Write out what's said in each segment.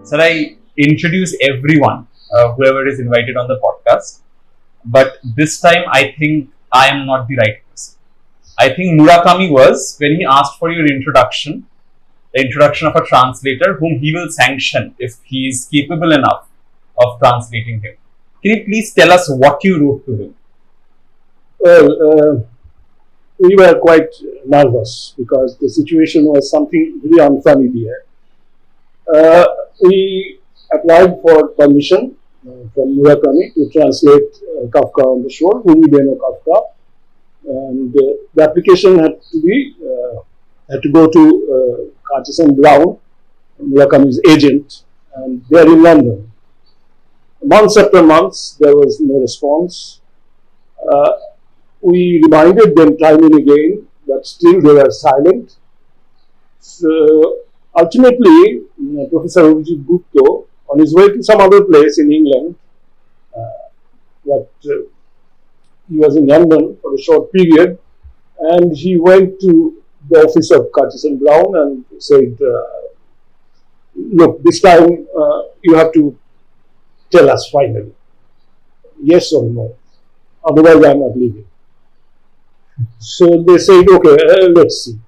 Sir, I introduce everyone, whoever is invited on the podcast, but this time I think I am not the right person. I think Murakami was when he asked for your introduction, the introduction of a translator whom he will sanction if he is capable enough of translating him. Can you please tell us what you wrote to him? Well, we were quite nervous because the situation was something very unfamiliar. We applied for permission from Murakami to translate Kafka on the Shore, whom we know Kafka, and the application had to go to Curtis and Brown, Murakami's agent, and they are in London. Months after months, there was no response. We reminded them time and again, but still they were silent. So ultimately, Professor Abhijit Mukherjee, on his way to some other place in England, he was in London for a short period, and he went to the office of Curtis and Brown and said, "Look, this time you have to tell us finally, yes or no. Otherwise, I am not leaving." So they said, "Okay, let's see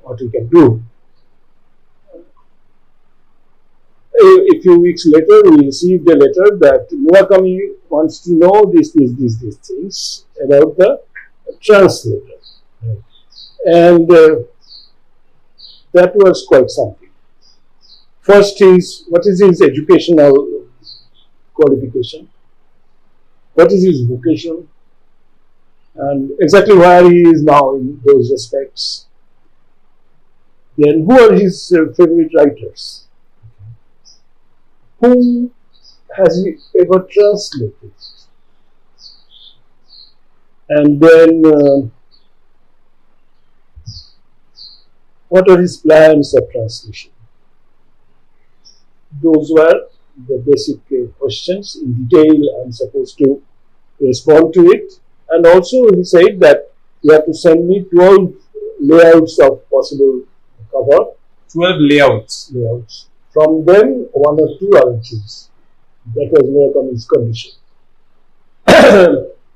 what we can do." A few weeks later, we received a letter that Murakami wants to know these things about the translator. And that was quite something. First is, what is his educational qualification? What is his vocation? And exactly where he is now in those respects. Then who are his favorite writers? Whom has he ever translated? And then what are his plans of translation? Those were the basic questions. In detail, I'm supposed to respond to it. And also he said that you have to send me 12 layouts of possible cover. 12 layouts. From them, one or two I will choose. That was Murakami's condition.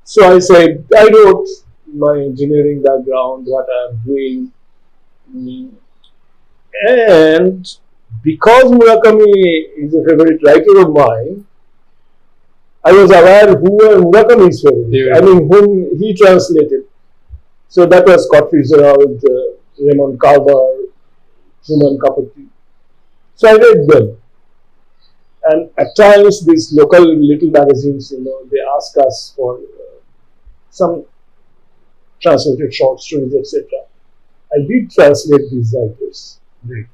So I said, I wrote my engineering background, what I am doing. And because Murakami is a favorite writer of mine, I was aware who were Murakami's favorite. I mean, whom he translated. So that was Scott Fitzgerald, Raymond Carver, Truman Capote. So I read them. And at times, these local little magazines, they ask us for some translated short stories, etc. I did translate these writers. Right.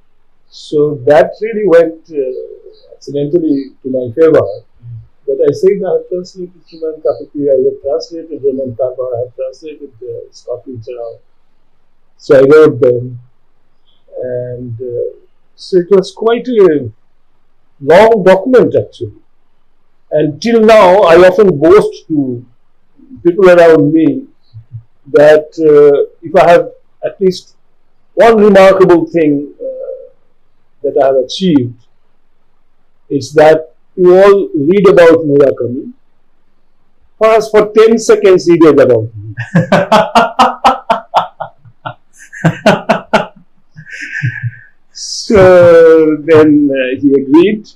So that really went accidentally to my favor. But I said I have translated Truman Capote, I have translated Raymond Carver, I have translated Scott Fitzgerald. So I wrote them. And so it was quite a long document actually. And till now, I often boast to people around me that if I have at least one remarkable thing that I have achieved, it's that you all read about Murakami. First, for 10 seconds, he read about me. So then he agreed,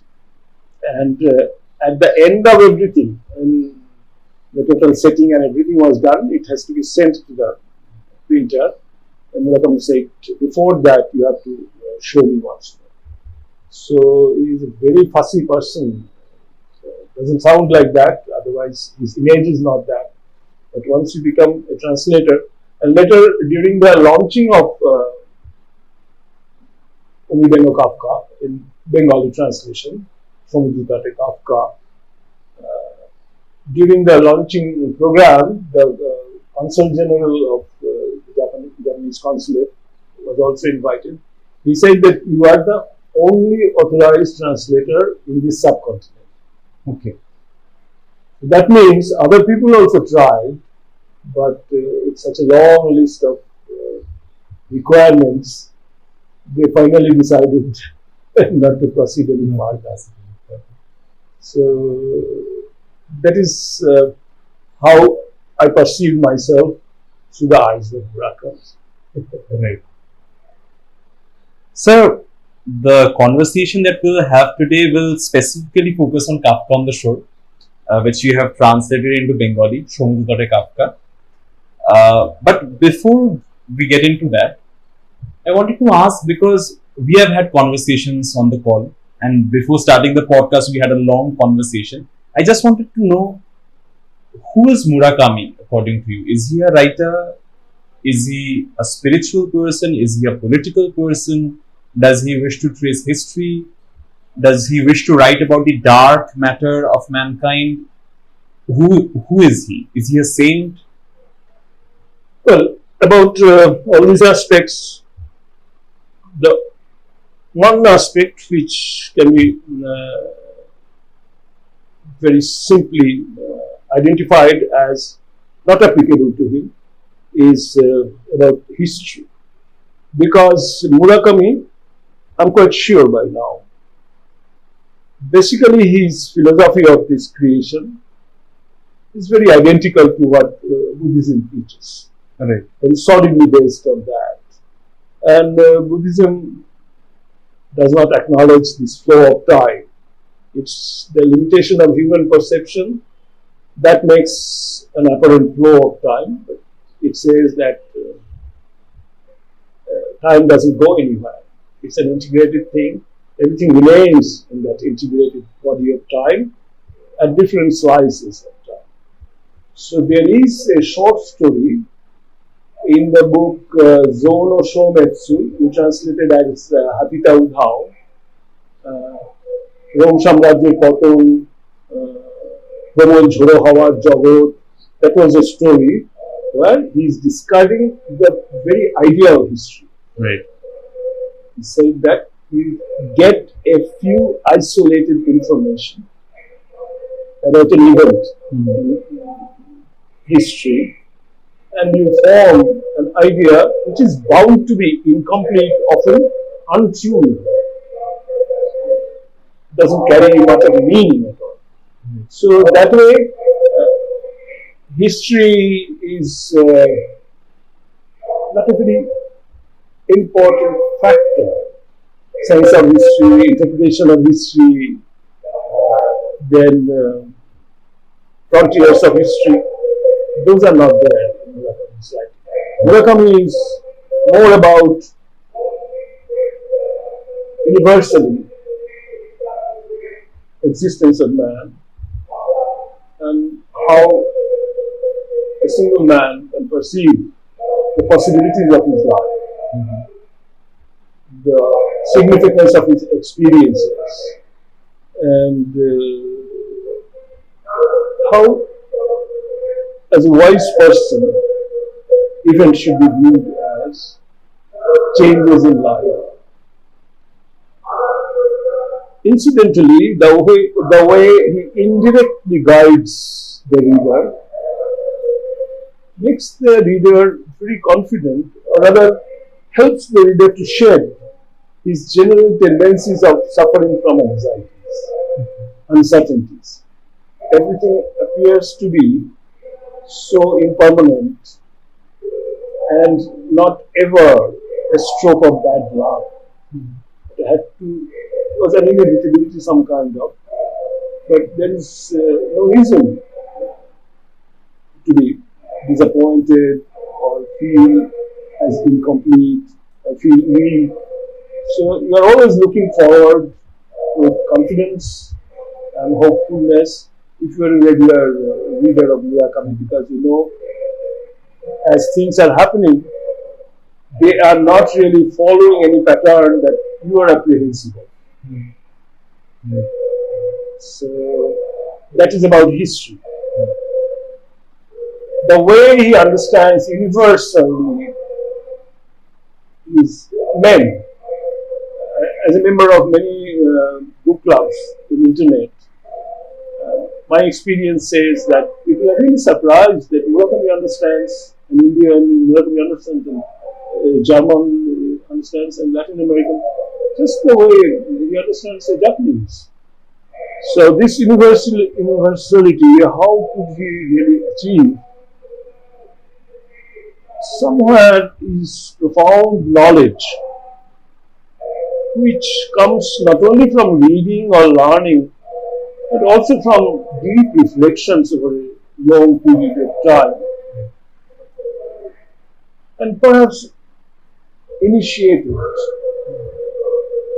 and at the end of everything, when the total setting and everything was done, it has to be sent to the printer. And Murakami said, before that, you have to show me once more. So he is a very fussy person. Doesn't sound like that, otherwise his image is not that. But once you become a translator, and later during the launching of Kafka in Bengali translation, Samudritate Kafka, during the launching program, the Consul General of the Japanese Consulate was also invited. He said that you are the only authorized translator in this subcontinent. Okay. That means other people also tried, but it's such a long list of requirements. They finally decided not to proceed any further. So that is how I perceive myself through the eyes of Murakami. Right. So, the conversation that we'll have today will specifically focus on Kafka on the Shore, which you have translated into Bengali, Somudare Kafka. But before we get into that, I wanted to ask, because we have had conversations on the call, and before starting the podcast, we had a long conversation. I just wanted to know, who is Murakami according to you? Is he a writer? Is he a spiritual person? Is he a political person? Does he wish to trace history? Does he wish to write about the dark matter of mankind? Who is he? Is he a saint? Well, about all these aspects, the one aspect which can be very simply identified as not applicable to him is about history. Because Murakami, I'm quite sure by now, basically his philosophy of this creation is very identical to what Buddhism teaches. Right. Very solidly based on that. And Buddhism does not acknowledge this flow of time. It's the limitation of human perception that makes an apparent flow of time. But it says that time doesn't go anywhere. It's an integrated thing. Everything remains in that integrated body of time at different slices of time. So there is a short story in the book Zono Shometsu, you translated as Hatita Udhao, Rom Samrajyer Paton, Promol Jhoro Hawar Jagot. That was a story where he is describing the very idea of history. Right. He said that you get a few isolated information about an event in history, and you form an idea which is bound to be incomplete, often untuned, doesn't carry much of a meaning at all. So that way, history is not a very important factor. Science of history, interpretation of history, then frontiers of history, those are not there in Murakami's writing. Murakami is more about universally existence of man and how a single man can perceive the possibilities of his life, the significance of his experiences, and how, as a wise person, events should be viewed as changes in life. Incidentally, the way he indirectly guides the reader makes the reader very confident, or rather helps the reader to shed his general tendencies of suffering from anxieties, uncertainties. Everything appears to be so impermanent and not ever a stroke of bad luck. It was an inevitability, some kind of, but there is no reason to be disappointed or feel as incomplete or feel weak. So you are always looking forward with confidence and hopefulness if you are a regular reader of Murakami, because you know, as things are happening, they are not really following any pattern that you are apprehensive of. So that is about history. The way he understands universally is men. As a member of many book clubs in internet, my experience says that people are really surprised that Murakami understands an Indian, Murakami understands a German, understands a Latin American. just the way he understands the Japanese. So this universality, how could he really achieve? Somewhere is profound knowledge, which comes not only from reading or learning, but also from deep reflections over a long period of time, and perhaps initiated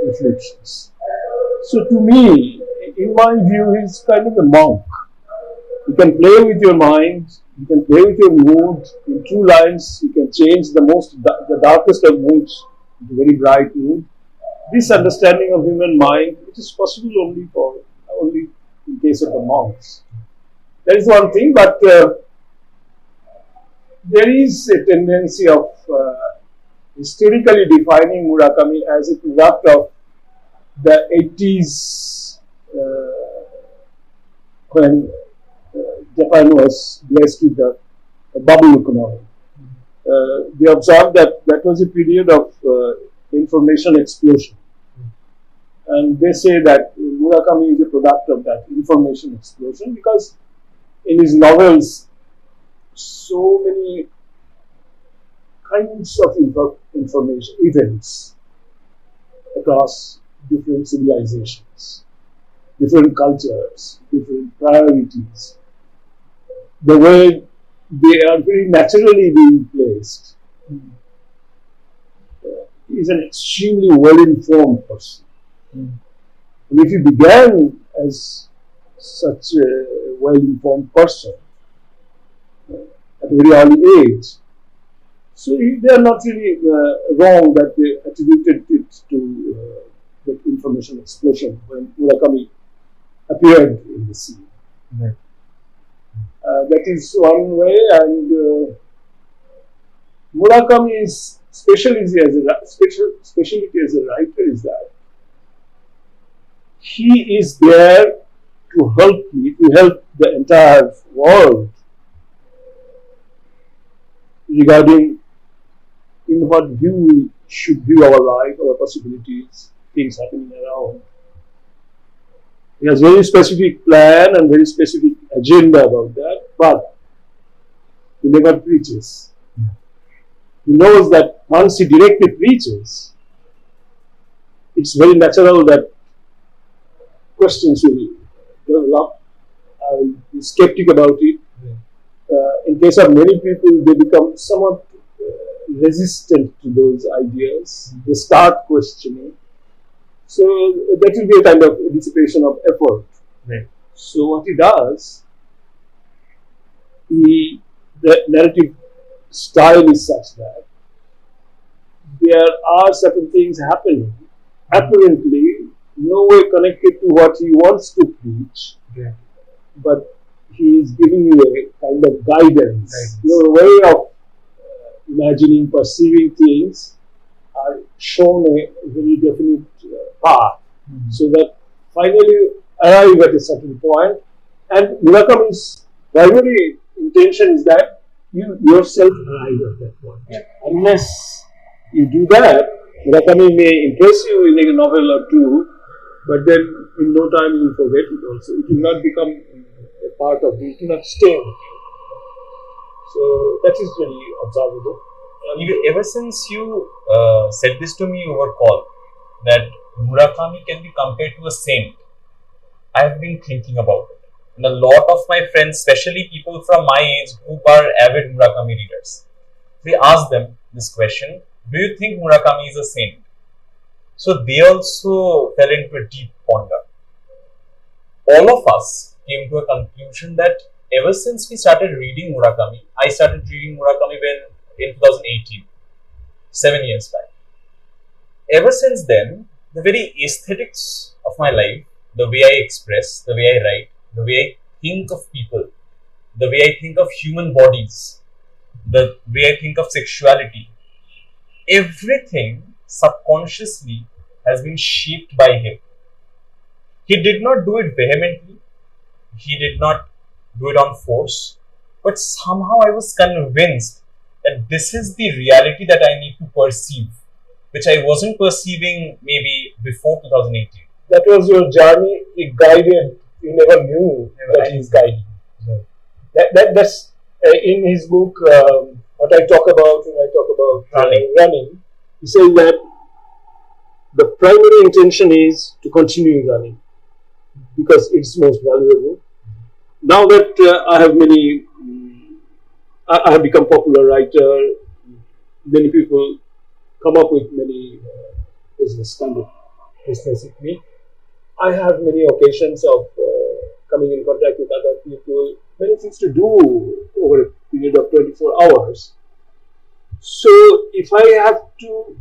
reflections. So to me, in my view, he's kind of a monk. You can play with your mind, you can play with your mood. In 2 lines, you can change the darkest of moods into a very bright mood. This understanding of human mind, it is possible only in case of the monks. That is one thing, but there is a tendency of historically defining Murakami as a product of the 80s, when Japan was blessed with the bubble economy. They observed that that was a period of information explosion. And they say that Murakami is a product of that information explosion because in his novels, so many kinds of information, events across different civilizations, different cultures, different priorities, the way they are very naturally being placed. He is an extremely well-informed person. And if he began as such a well-informed person at a very early age, so they are not really wrong that they attributed it to that information explosion when Murakami appeared in the scene. Right. That is one way, and Murakami's specialty as a writer is that he is there to help the entire world regarding in what view we should view our life, our possibilities, things happening around. He has very specific plan and very specific agenda about that, but he never preaches. He knows that once he directly preaches, it's very natural that questions will develop. I will be skeptic about it. In case of many people, they become somewhat resistant to those ideas. They start questioning. So that will be a kind of dissipation of effort. Right. So what he does, the narrative style is such that there are certain things happening, apparently no way connected to what he wants to preach, but he is giving you a kind of guidance. Your way of imagining, perceiving things are shown a very definite path, so that finally arrive at a certain point. And Murakami's primary intention is that you yourself arrive at that point. Unless you do that, Murakami may impress you in a novel or two, but then in no time you will forget it also. It will not become a part of you, it will not stay with you. So that is really observable. Ever since you said this to me over call, that Murakami can be compared to a saint, I have been thinking about it. And a lot of my friends, especially people from my age who are avid Murakami readers, they ask them this question: do you think Murakami is a saint? So they also fell into a deep ponder. All of us came to a conclusion that ever since we started reading Murakami, I started reading Murakami in 2018, 7 years back. Ever since then, the very aesthetics of my life, the way I express, the way I write, the way I think of people, the way I think of human bodies, the way I think of sexuality, everything subconsciously has been shaped by him. He did not do it vehemently, he did not do it on force, but somehow I was convinced that this is the reality that I need to perceive which I wasn't perceiving maybe before 2018. That was your journey. It guided. You never knew that he's guiding. That's in his book. What I talk about when I talk about running, he says that the primary intention is to continue running because it's most valuable. Now that I have become popular writer. Many people come up with many business with me. I have many occasions of coming in contact with other people, many things to do over a period of 24 hours. So if I have to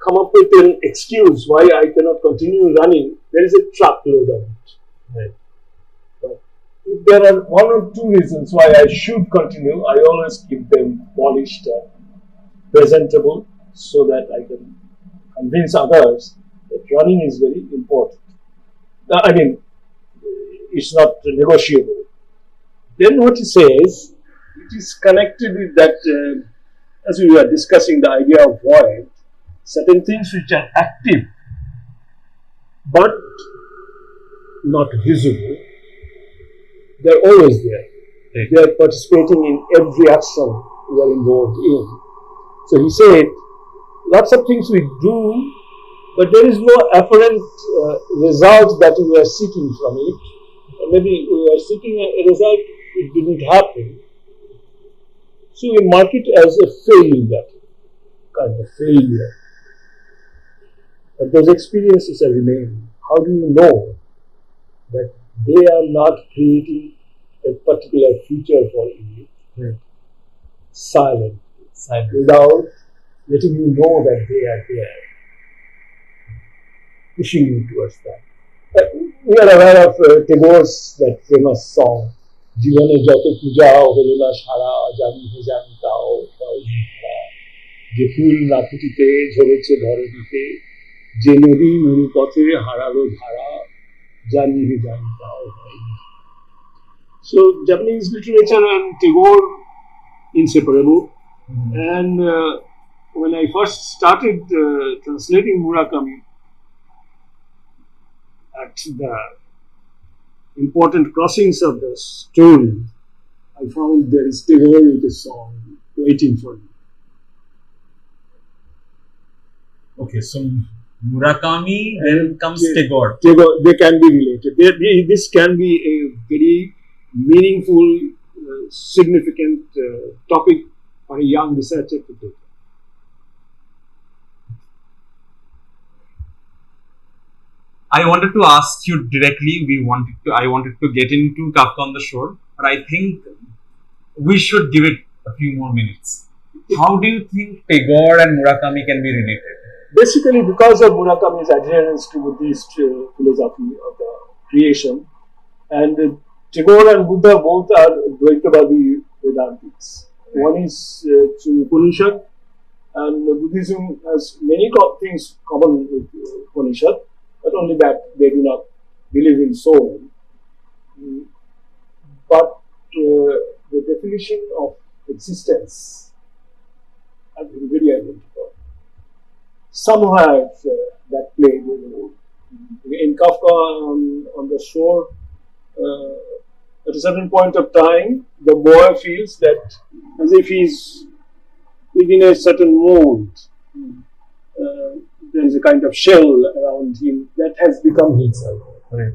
come up with an excuse why I cannot continue running, there is a truckload of it. Right. But if there are one or two reasons why I should continue, I always keep them polished and presentable so that I can convince others that running is very important. I mean, it's not negotiable. Then what he says, it is connected with that, as we were discussing the idea of void, certain things which are active but not visible, they are always there. Right. They are participating in every action we are involved in. So he said, lots of things we do, but there is no apparent result that we are seeking from it. Or maybe we are seeking a result, it didn't happen. So we mark it as a failure, kind of failure. But those experiences are remaining. How do you know that they are not creating a particular future for you? Right. Silent. Without letting you know that they are there, pushing you towards that. We are aware of Tagore's that famous song, Jivane Jato Puja Holo Shara Jani He Jani Tao Je Phul Na Phutite Jhoreche Dhorodite Je Nodi Nuru Pothe Haralo Dhara Jani He Jani Tao. So Japanese literature and Tagore inseparable. And when I first started translating Murakami, at the important crossings of the story, I found there is Tagore with a song waiting for me. Okay, so Murakami, then comes Tagore. Tagore, they can be related. This can be a very meaningful, significant topic for a young researcher to take. I wanted to ask you directly. I wanted to get into Kafka on the Shore, but I think we should give it a few more minutes. How do you think Tagore and Murakami can be related? Basically, because of Murakami's adherence to Buddhist philosophy of the creation, and Tagore and Buddha both are Dvaitavadi Vedantics. One is through Upanishad, and Buddhism has many things common with Upanishad, but only that they do not believe in soul. But the definition of existence has been very identical. Some have that played a role. In Kafka on the Shore, at a certain point of time, the boy feels that as if he's within a certain mold. There is a kind of shell around him that has become himself. Right.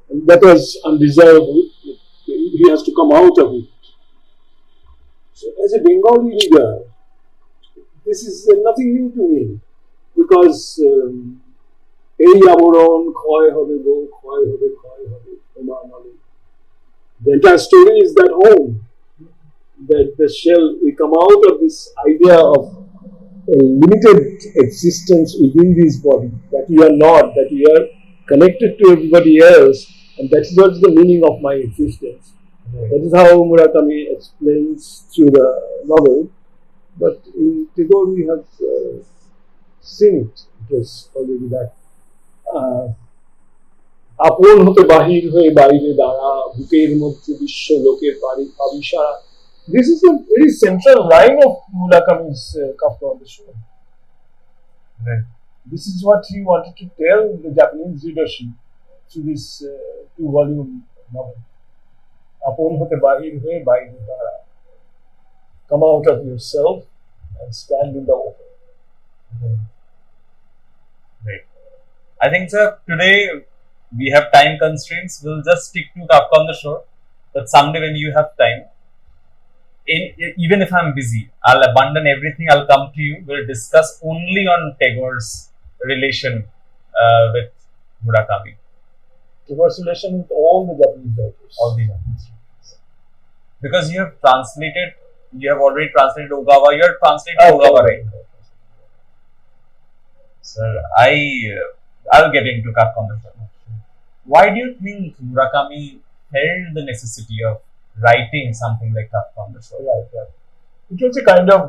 And that was undesirable. He has to come out of it. So, as a Bengali reader, this is nothing new to me because এই আবরণ ক্ষয় হবে গো ক্ষয় হবে ক্ষমা নলে. The entire story is that home, that the shell, we come out of this idea of a limited existence within this body, that we are not, that we are connected to everybody else, and that is what's the meaning of my existence. Right. That is how Murakami explains through the novel. But in Tagore we have seen it. It was already that. আপন হতে বাহির হয়ে বাইরে দাঁড়া বুকের মধ্যে বিশ্ব লোকের পাবি সারা. This is a very central line of Murakami's Kafka on the Shore. Right. This is what he wanted to tell the Japanese readership through this two-volume novel. আপন হতে বাহির হয়ে বাইরে দাঁড়া. Come out of yourself and stand in the open. Right. I think, sir, today we have time constraints. We'll just stick to Kafka on the Shore. But someday when you have time, even if I'm busy, I'll abandon everything. I'll come to you. We'll discuss only on Tagore's relation with Murakami. Tagore's relation with all the Japanese writers. All the Japanese writers. Because you have translated, you have already translated Ogawa. You have translated Ogawa, right? Sir, I'll get into Kafka on the Shore. Why do you think Murakami felt the necessity of writing something like Kafka on the Shore? Right. It was a kind of,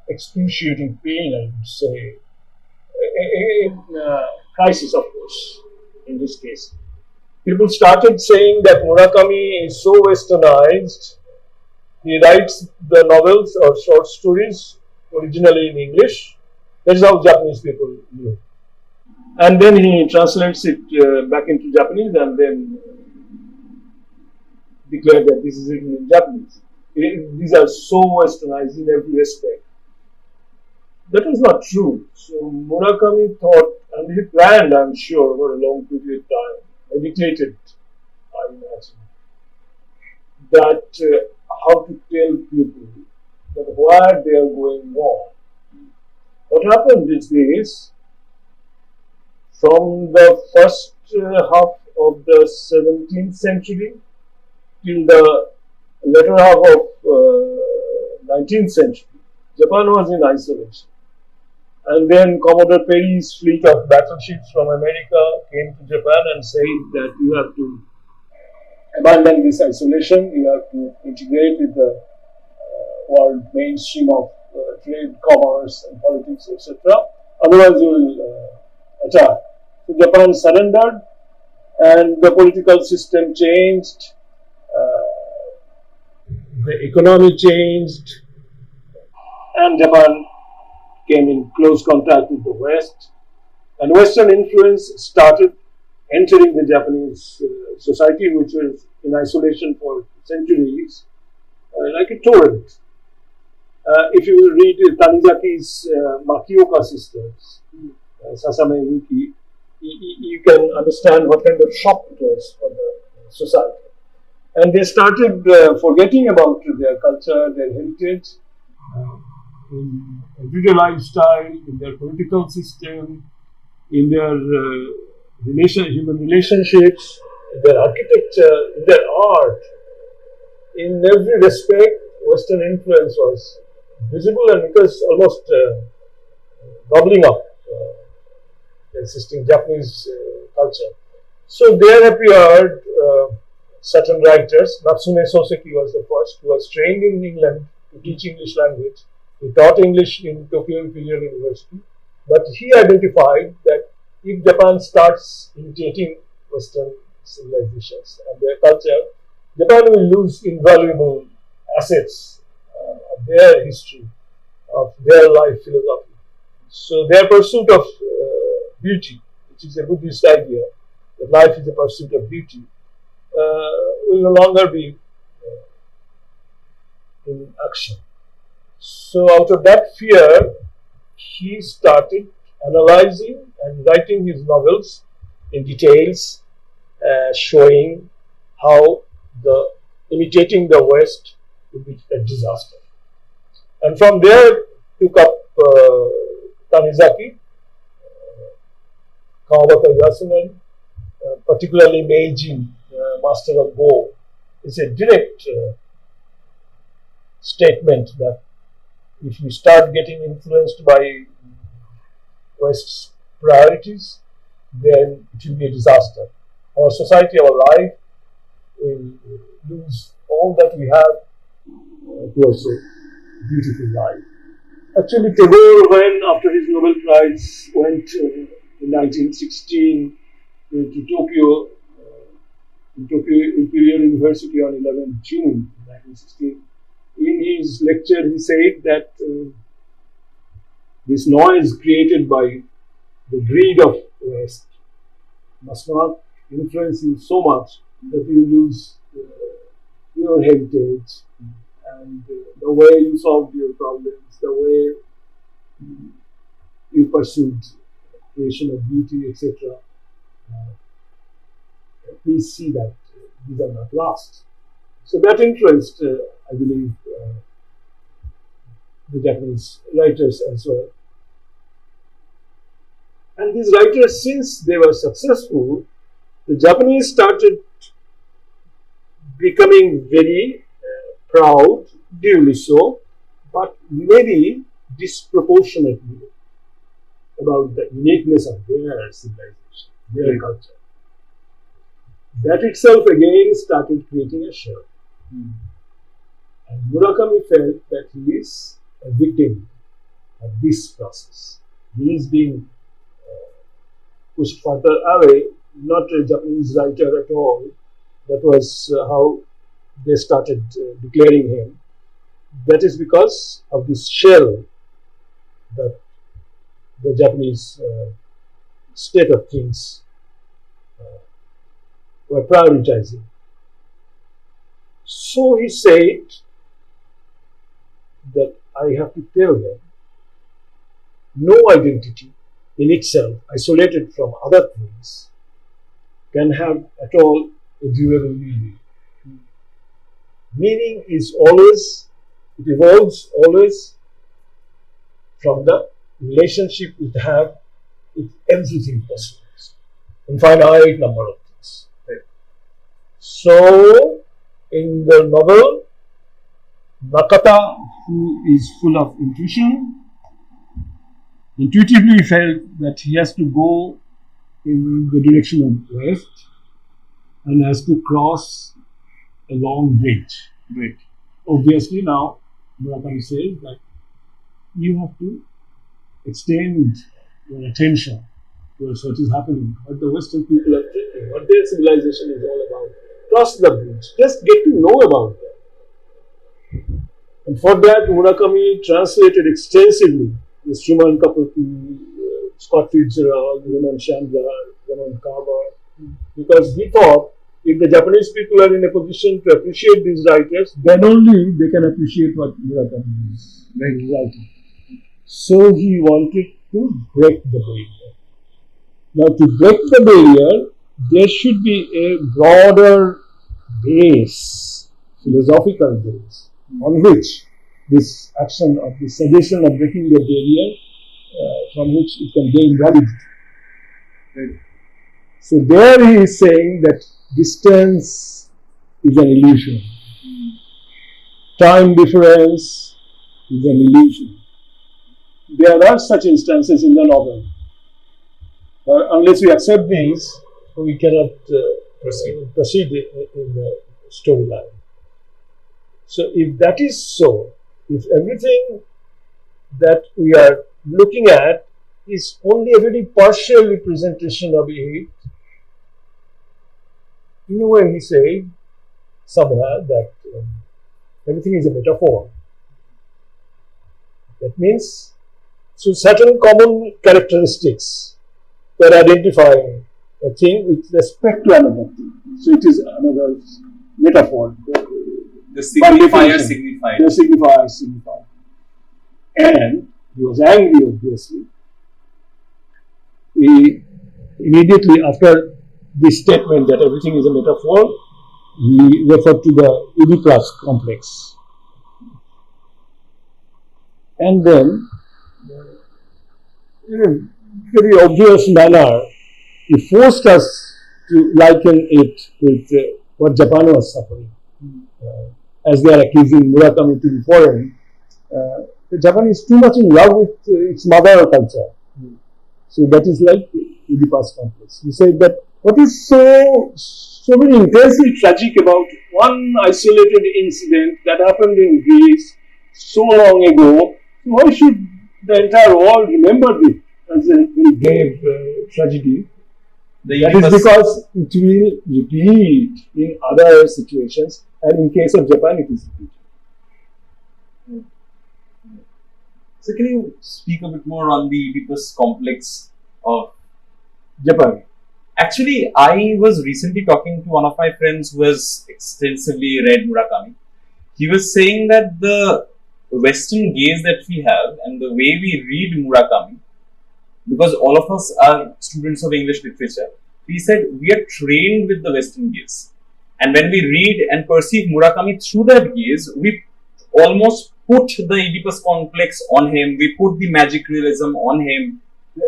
excruciating pain, I would say. A crisis, of course, in this case. People started saying that Murakami is so westernized. He writes the novels or short stories originally in English. That's how Japanese people knew. And then he translates it back into Japanese and then declared that this is written in Japanese. These are so westernized in every respect. That was not true. So Murakami thought, and he planned, I'm sure, over a long period of time, meditated, I imagine, that how to tell people that where they are going wrong. What happened these days, from the first half of the 17th century till the latter half of 19th century, Japan was in isolation. And then Commodore Perry's fleet of battleships from America came to Japan and said that you have to abandon this isolation, you have to integrate with the world mainstream of trade, commerce, and politics, etc. Otherwise, you will attack. So Japan surrendered, and the political system changed, the economy changed, and Japan came in close contact with the West, and Western influence started entering the Japanese society, which was in isolation for centuries, like a torrent. If you read Tanizaki's Makioka sisters, Sasame Yuki, you can understand what kind of shock it was for the society. And they started forgetting about their culture, their heritage, in everyday lifestyle, in their political system, in their human relationships, in their architecture, in their art. In every respect, Western influence was visible, and it was almost gobbling up the existing Japanese culture. So there appeared certain writers. Natsume Soseki was the first, who was trained in England to teach English language. He taught English in Tokyo Imperial University, but he identified that if Japan starts imitating Western civilizations and their culture, Japan will lose invaluable assets of their history, of their life philosophy. So their pursuit of beauty, which is a Buddhist idea, that life is a pursuit of beauty, will no longer be in action. So out of that fear, he started analyzing and writing his novels in details, showing how imitating the West would be a disaster. And from there took up Tanizaki, Kawabata Yasunari, particularly Meiji, Master of Go. It's a direct statement that if you start getting influenced by West's priorities, then it will be a disaster. Our society, our life will lose all that we have towards a beautiful life. Actually, Tagore, when after his Nobel Prize went in 1916 to Tokyo Imperial University on 11th June 1916, in his lecture he said that this noise created by the greed of West must not influence you so much that you lose your heritage and the way you solved your problems, the way you pursued creation of beauty, etc. Please see that these are not lost. So that influenced, I believe, the Japanese writers as well. And these writers, since they were successful, the Japanese started becoming very proud, duly so, but maybe disproportionately about the uniqueness of their civilization, their culture. That itself again started creating a shell. And Murakami felt that he is a victim of this process. He is being pushed further away, not a Japanese writer at all. That was how they started declaring him. That is because of this shell that the Japanese state of things were prioritizing. So he said that I have to tell them no identity in itself, isolated from other things, can have at all a durable meaning. Meaning is always, it evolves always from the relationship we have with everything possible, infinite number of things. Right. So, in the novel, Nakata, who is full of intuition, intuitively felt that he has to go in the direction of west and has to cross a long bridge. Right. Obviously, now Murakami says that you have to extend your attention towards what is happening, what the Western people are thinking, what their civilization is all about. Cross the bridge. Just get to know about them. And for that, Murakami translated extensively the Truman Capote, Scott Fitzgerald, Raymond Chandler, Raymond Carver, because he thought if the Japanese people are in a position to appreciate these writers, then only they can appreciate what Murakami is writing. So he wanted to break the barrier. Now, to break the barrier, there should be a broader base, philosophical base, on which this action of the suggestion of breaking the barrier, from which it can gain validity. Right. So there he is saying that distance is an illusion. Time difference is an illusion. There are such instances in the novel. Unless we accept these, we cannot proceed in the storyline. So if that is so, if everything that we are looking at is only a very partial representation of it, in a way he said somewhere that everything is a metaphor. That means, so certain common characteristics were identifying a thing with respect to another thing. So it is another metaphor. The signifier signified. The signifier signified. And he was angry, obviously. He immediately after this statement that everything is a metaphor, he referred to the Oedipus complex. And then, in a very obvious manner, he forced us to liken it with what Japan was suffering. As they are accusing Murakami to be foreign, Japan is too much in love with its mother culture. So that is like Oedipus complex. He said that what is so very intensely tragic about one isolated incident that happened in Greece so long ago, why should the entire world remember this as a very grave tragedy? That is because it will repeat in other situations, and in case of Japan, it is repeated. So can you speak a bit more on the Oedipus complex of Japan? Actually, I was recently talking to one of my friends who has extensively read Murakami. He was saying that the Western gaze that we have and the way we read Murakami, because all of us are students of English literature, he said we are trained with the Western gaze. And when we read and perceive Murakami through that gaze, we almost put the Oedipus complex on him, we put the magic realism on him.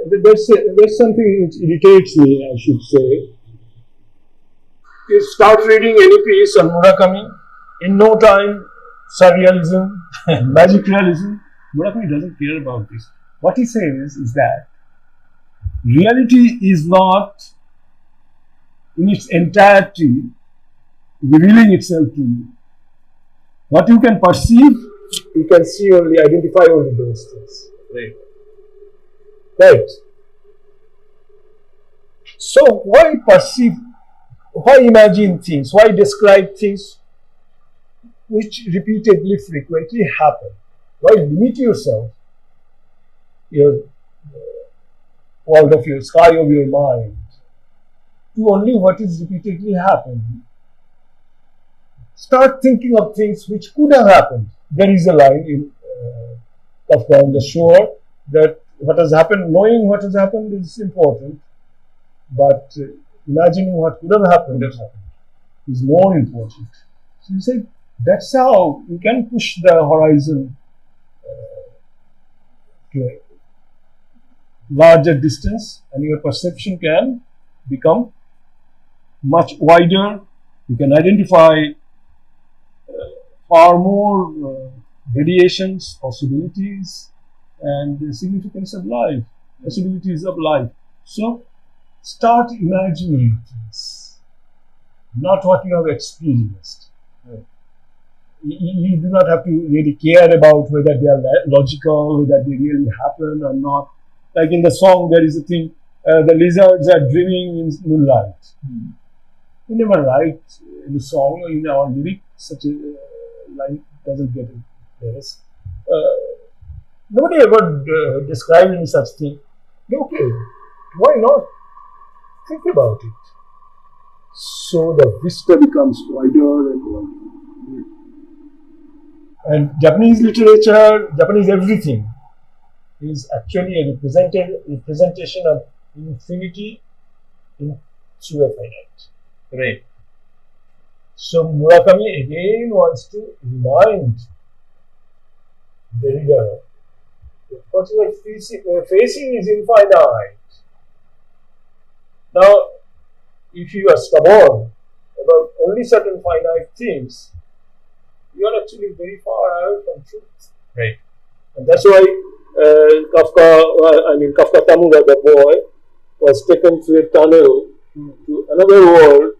There's something which irritates me, I should say. You start reading any piece on Murakami, in no time, surrealism, magic realism. Murakami doesn't care about this. What he says is that reality is not in its entirety revealing itself to you. What you can perceive, you can see only, identify only those things. Right. Right. So why perceive, why imagine things, why describe things which repeatedly, frequently happen? Why limit yourself, your world of your sky of your mind, to only what is repeatedly happening? Start thinking of things which could have happened. There is a line in Kafka on the Shore that what has happened, knowing what has happened is important, but imagining what could have happened is more important. So you say that's how you can push the horizon to a larger distance, and your perception can become much wider. You can identify far more variations, possibilities, and the significance of life, possibilities of life. So start imagining things, not what you have experienced. You do not have to really care about whether they are logical, whether they really happen or not. Like in the song, there is a thing, the lizards are dreaming in moonlight. We never write in the song, in our lyric, such a line doesn't get in place. Nobody ever described any such thing. Okay, why not? Think about it. So the vista becomes wider and wider. And Japanese literature, Japanese everything, is actually a representation of infinity through a finite. Right. So Murakami again wants to remind the reader that what you are facing is infinite. Now, if you are stubborn about only certain finite things, you are actually very far away from truth. Right. And that's why Kafka Tamura, the boy, was taken through a tunnel to another world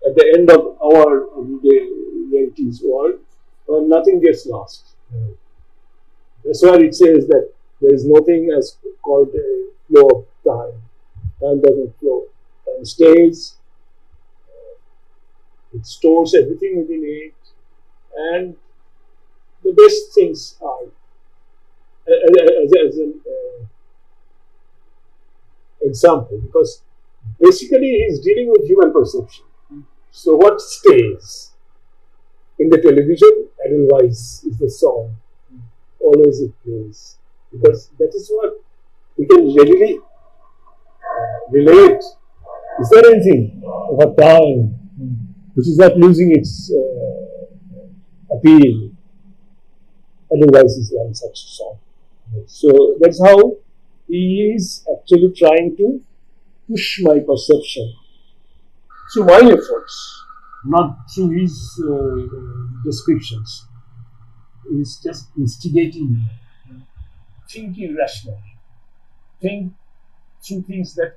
at the end of our everyday reality's world, where nothing gets lost. That's why it says that there is nothing as called a flow of time. Time doesn't flow. Time stays. It stores everything within it, and the best things are as an example, because basically he is dealing with human perception. So what stays in the television? Edelweiss is the song. Always it plays, because that is what we can readily relate. Is there anything over time which is not losing its appeal? Edelweiss is one such song. So that's how he is actually trying to push my perception through my efforts, not through his descriptions. He's just instigating me. Think irrationally. Think through things that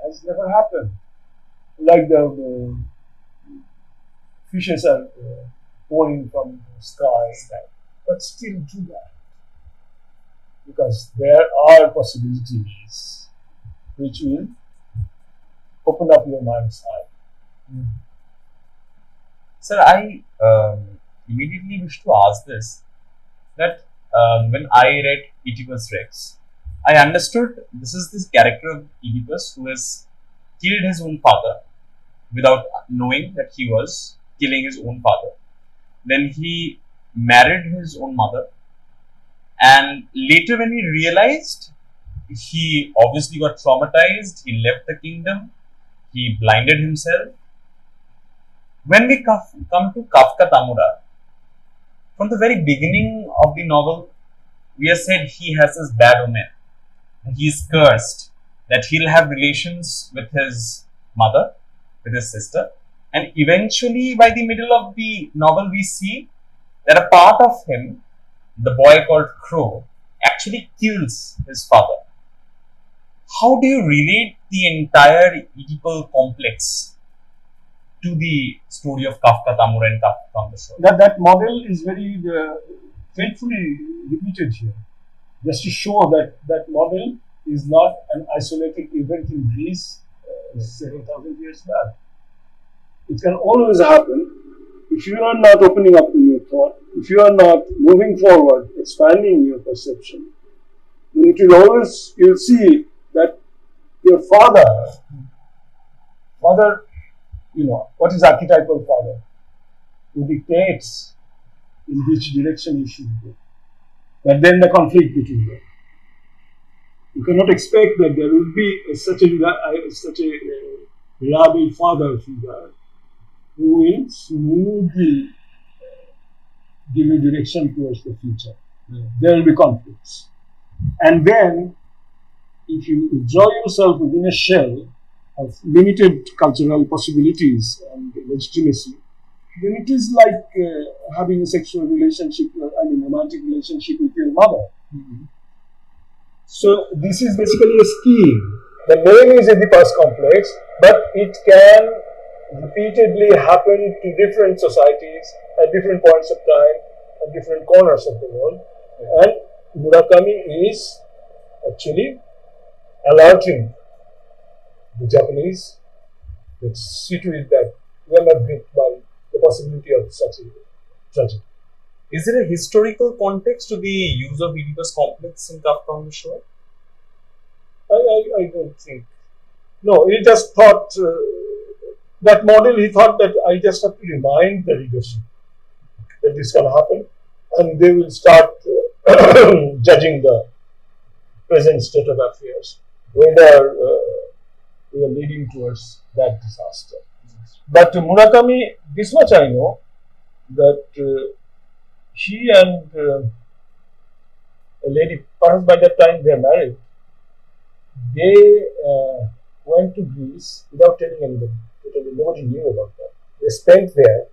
has never happened. Like the fishes are pouring from the sky, but still do that. Because there are possibilities which will open up your mind's eye. Sir, I immediately wish to ask this, that when I read Oedipus Rex, I understood this is this character of Oedipus who has killed his own father without knowing that he was killing his own father. Then he married his own mother, and later when he realized, he obviously got traumatized, he left the kingdom, he blinded himself. When we come to Kafka Tamura, from the very beginning of the novel, we are said he has this bad omen. He is cursed that he'll have relations with his mother, with his sister, and eventually by the middle of the novel we see that a part of him, the boy called Crow, actually kills his father. How do you relate the entire Oedipal complex to the story of Kafka Tamura and Kafka on the shore? That model is very faithfully repeated here, just to show that that model is not an isolated event in Greece several thousand years back. It can always happen if you are not opening up to your thought, if you are not moving forward, expanding your perception. Then it will always, you'll see that your father, what is archetypal father? Who dictates in which direction you should go. But then the conflict between them. You cannot expect that there will be such a reliable father figure who will smoothly give you direction towards the future. There will be conflicts. And then, if you withdraw yourself within a shell of limited cultural possibilities and legitimacy, then it is like having a sexual relationship, romantic relationship with your mother. Mm-hmm. So this is basically a scheme. The name is Oedipus complex, but it can repeatedly happen to different societies at different points of time, at different corners of the world. And Murakami is actually alerting the Japanese that see to it that we are not gripped by the possibility of such a tragedy. Is there a historical context to the use of Oedipus complex in Kafka on the Shore? I don't think. No, he just thought that model. He thought that I just have to remind the readership that this can happen, and they will start judging the present state of affairs, whether we are leading towards that disaster. But Murakami, this much I know, that he and a lady, perhaps by that time they are married, they went to Greece without telling anybody. Nobody knew about that. They spent there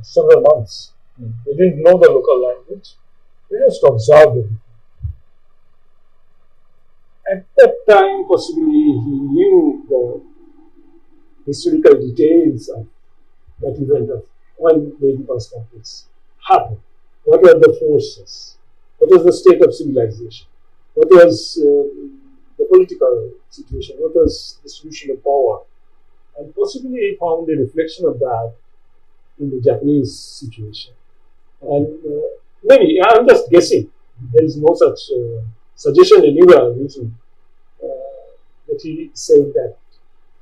several months. They didn't know the local language. They just observed it. At that time, possibly he knew the historical details of that event of when the Oedipus complex happened. What were the forces? What was the state of civilization? What was the political situation? What was distribution of power? And possibly he found a reflection of that in the Japanese situation. And maybe, I'm just guessing, there is no such suggestion anywhere written that he said that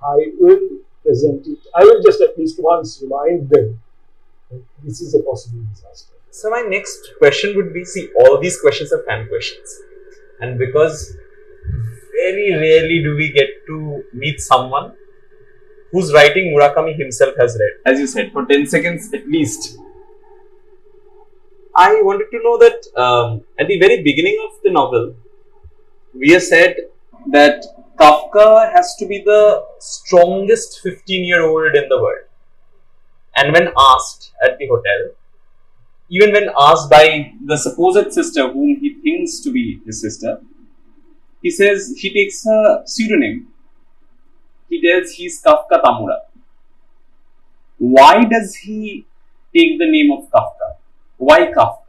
I will present it. I will just at least once remind them that this is a possible disaster. So my next question would be, see, all these questions are fan questions. And because very rarely do we get to meet someone whose writing Murakami himself has read, as you said, for 10 seconds at least. I wanted to know that at the very beginning of the novel, we have said that Kafka has to be the strongest 15-year-old in the world. And when asked at the hotel, even when asked by the supposed sister whom he thinks to be his sister, he says he takes a pseudonym. He tells he's Kafka Tamura. Why does he take the name of Kafka? Why Kafka?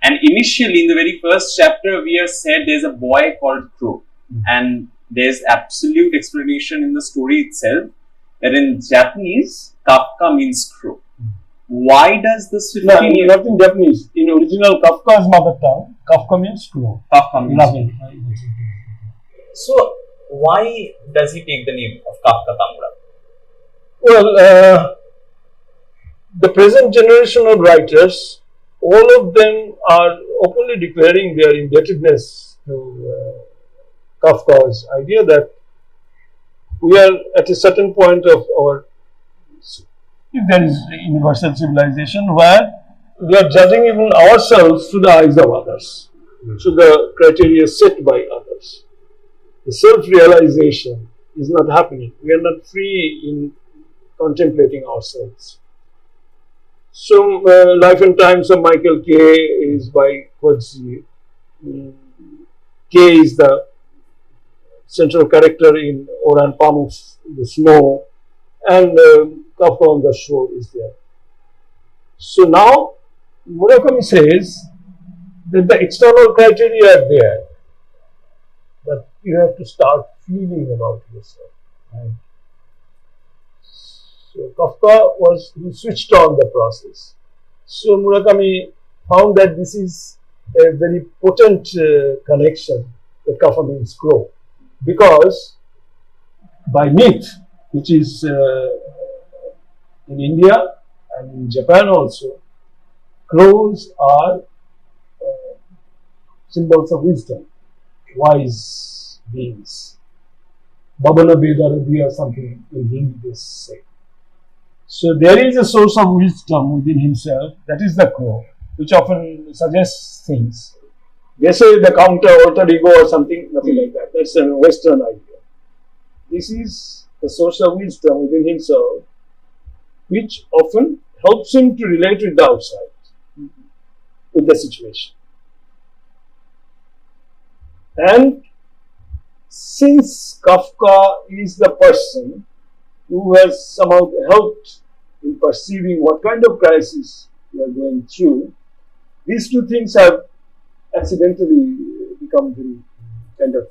And initially, in the very first chapter, we are said there's a boy called Crow. And there's absolute explanation in the story itself that in Japanese, Kafka means crow. Why does this No, 15-year not in Japanese. In original Kafka's mother tongue, Kafka means crow. Kafka means? Nothing. So why does he take the name of Kafka Tamura? Well, the present generation of writers, all of them are openly declaring their indebtedness to Kafka's idea that we are at a certain point of our, if there is universal civilization, where we are judging even ourselves through the eyes of others, through the criteria set by others. The self-realization is not happening. We are not free in contemplating ourselves. So, Life and Times of Michael K. is by Fussy. K is the central character in Oran Pamuk's The Snow, and Kafka on the Shore is there. So now Murakami says that the external criteria are there, but you have to start feeling about yourself. Right? So Kafka was who switched on the process. So Murakami found that this is a very potent connection, that Kafka means crow, because by myth, which is in India and in Japan also, crows are symbols of wisdom, wise beings. Babana Bedaradi or something in Hindi they say. So there is a source of wisdom within himself, that is the crow, which often suggests things. They say the counter alter ego or something, nothing like that. That's a Western idea. This is the source of wisdom within himself, which often helps him to relate with the outside, with the situation. And since Kafka is the person who has somehow helped in perceiving what kind of crisis we are going through, these two things have accidentally become very kind of,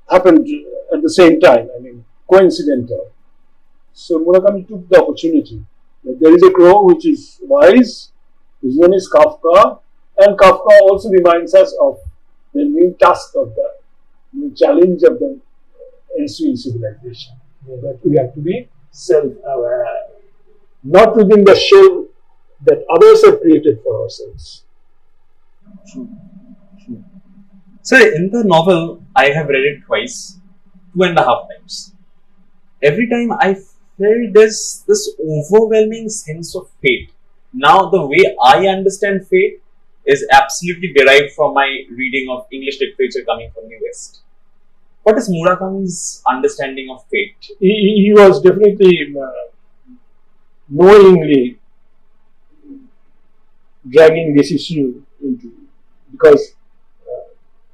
happened at the same time, coincidental. So Murakami took the opportunity that there is a crow which is wise, his name is Kafka, and Kafka also reminds us of the new task of the new challenge of the ensuing civilization, that we have to be self-aware, not within the shell that others have created for ourselves. True. So in the novel, I have read it twice, 2.5 times. Every time I felt this overwhelming sense of fate. Now the way I understand fate is absolutely derived from my reading of English literature coming from the West. What is Murakami's understanding of fate? He was definitely knowingly dragging this issue into, because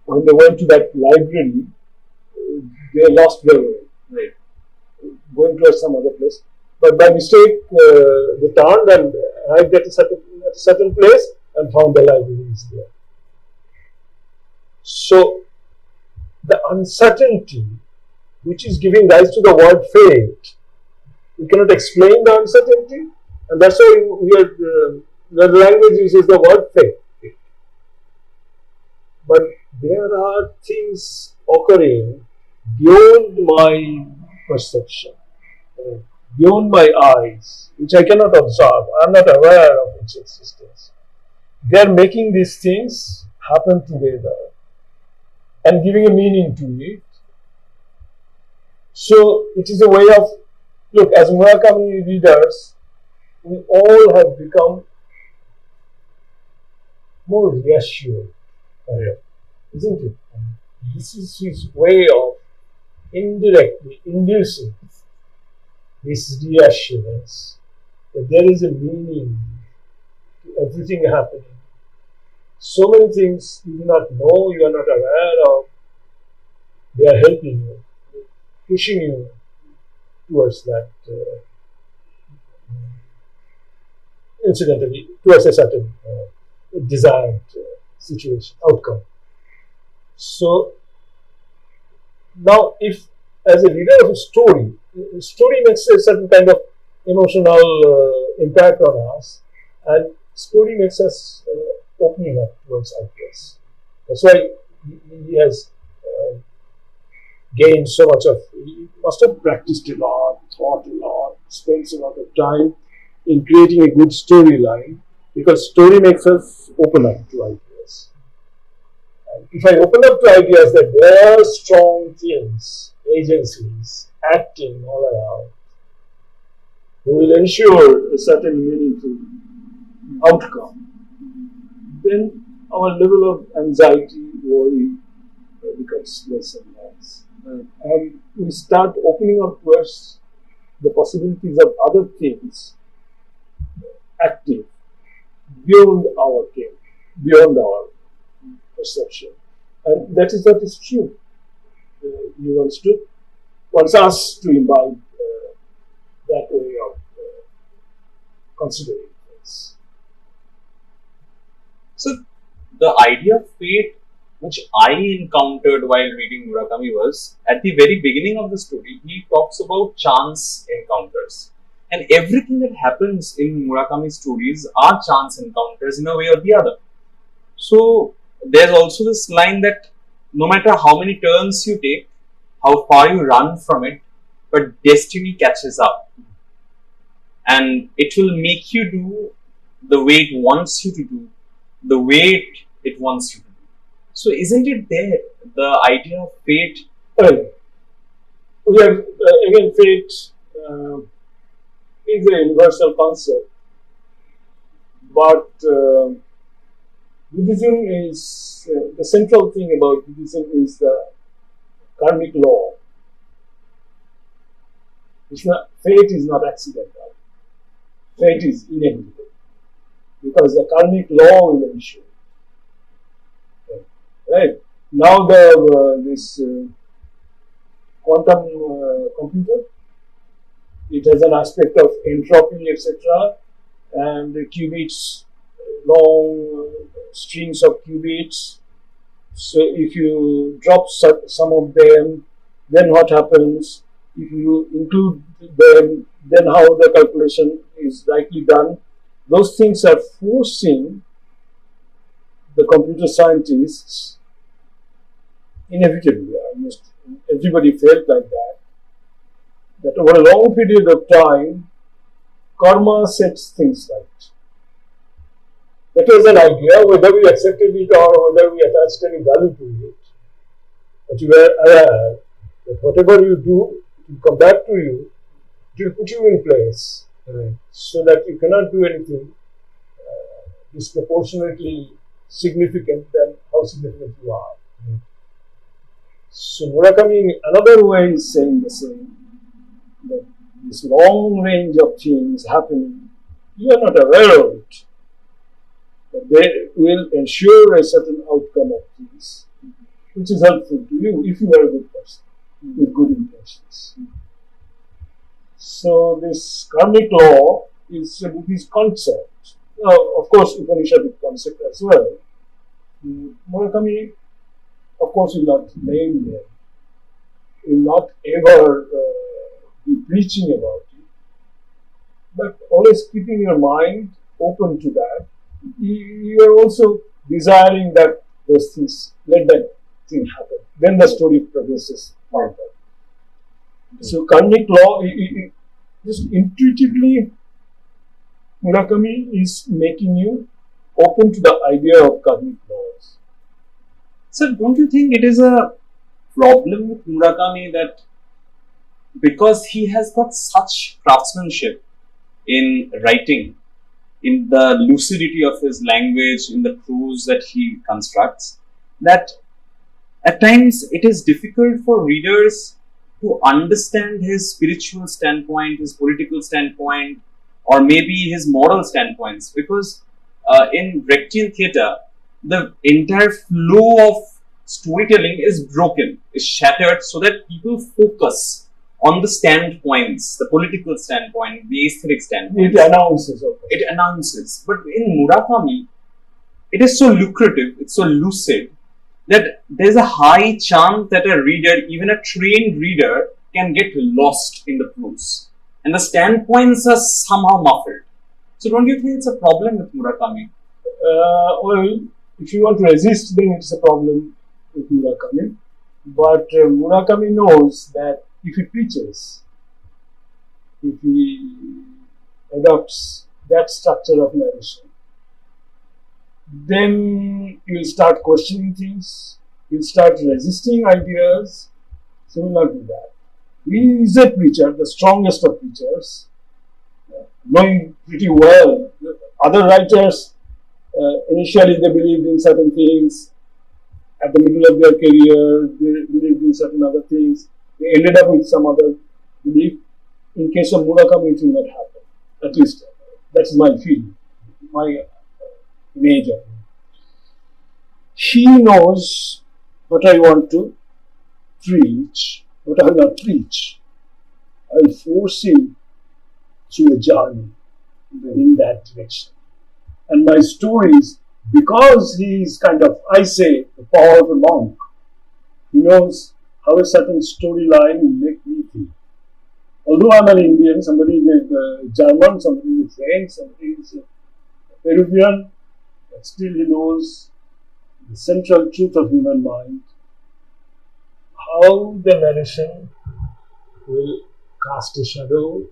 when they went to that library, they lost their way, Right. going towards some other place. But by mistake, they turned and arrived at a certain place and found the library is there. So the uncertainty which is giving rise to the word fate, we cannot explain the uncertainty, and that's why the language uses the word fate. But there are things occurring beyond my perception, beyond my eyes, which I cannot observe. I am not aware of its existence. They are making these things happen together and giving a meaning to it. So it is a way of, look, as Murakami readers, we all have become more reassured, isn't it? This is his way of indirectly inducing this reassurance that there is a meaning to everything happening. So many things you do not know, you are not aware of, they are helping you, pushing you towards that, incidentally, towards a certain desired situation, outcome. So, now if as a reader of a story, story makes a certain kind of emotional impact on us, and story makes us opening up towards ideas. That's why he has gained so much of. He must have practiced a lot, thought a lot, spent a lot of time in creating a good storyline, because story makes us open up to ideas. And if I open up to ideas that there are strong themes, agencies, acting all around, who will ensure a certain meaningful outcome, then our level of anxiety, worry becomes less and less. And we start opening up towards the possibilities of other things active beyond our game, beyond our perception. And that is what is true. He wants us to imbibe that way of considering things. So the idea of fate which I encountered while reading Murakami was at the very beginning of the story, he talks about chance encounters. And everything that happens in Murakami stories are chance encounters in a way or the other. So there's also this line that no matter how many turns you take, how far you run from it, but destiny catches up. And it will make you do the way it wants you to do, the way it wants you to do. So isn't it there, the idea of fate? Well, we have, again, fate is a universal concept, but Buddhism is, the central thing about Buddhism is the karmic law. Fate is not accidental. Fate is inevitable, because the karmic law will ensure. Right now, this quantum computer, it has an aspect of entropy, etc., and the qubits, long strings of qubits. So if you drop some of them, then what happens? If you include them, then how the calculation is rightly done. Those things are forcing the computer scientists, inevitably, almost everybody felt like that over a long period of time, karma sets things right. That was an idea, whether we accepted it or whether we attached any value to it. But you were aware that whatever you do, it will come back to you, it will put you in place, right, so that you cannot do anything disproportionately significant than how significant you are. Right. So Murakami, in another way, is saying the same, that this long range of things happening, you are not aware of it, but they will ensure a certain outcome of things, which is helpful to you if you are a good person with good intentions. So this karmic law is a Buddhist concept. Now, of course, Upanishadic concept as well. Murakami, of course, will not name them, will not ever be preaching about it, but always keeping your mind open to that. You are also desiring that those things, let that thing happen. Then the story progresses further. So karmic law, just intuitively, Murakami is making you open to the idea of karmic laws. So don't you think it is a problem with Murakami that because he has got such craftsmanship in writing, in the lucidity of his language, in the prose that he constructs, that at times it is difficult for readers to understand his spiritual standpoint, his political standpoint, or maybe his moral standpoints, because in Brechtian theatre, the entire flow of storytelling is broken, is shattered, so that people focus on the standpoints, the political standpoint, the aesthetic standpoint. It announces. Okay. It announces. But in Murakami, it is so lucrative, it's so lucid, that there's a high chance that a reader, even a trained reader, can get lost in the prose, and the standpoints are somehow muffled. So don't you think it's a problem with Murakami? Well, if you want to resist, then it's a problem with Murakami. But Murakami knows that if he preaches, if he adopts that structure of narration, then you'll start questioning things, you'll start resisting ideas, so he will not do that. He is a preacher, the strongest of preachers, knowing pretty well. Other writers, initially they believed in certain things, at the middle of their career, they believed in certain other things, they ended up with some other belief. In case of Murakami, it will not happen. At least that's my feeling, my image of him. He knows what I want to preach, but I will not preach. I will force him through a journey in that direction. And my stories, because he is kind of, I say, the power of a monk, he knows how a certain storyline will make me feel. Although I'm an Indian, somebody is a German, somebody is a French, somebody is a Peruvian, but still he knows the central truth of human mind, how the narration will cast a shadow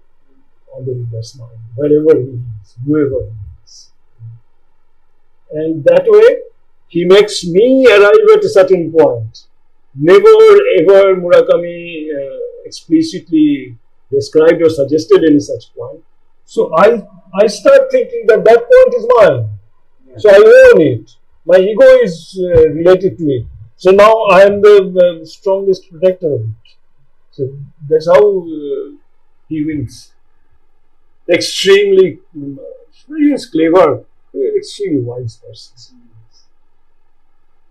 on the reader's mind, wherever he is, whoever he is. And that way, he makes me arrive at a certain point. Never ever Murakami explicitly described or suggested any such point. So I start thinking that that point is mine. So I own it. My ego is related to it. So now I am the strongest protector of it. So that's how he wins. Extremely, he is clever, extremely wise person.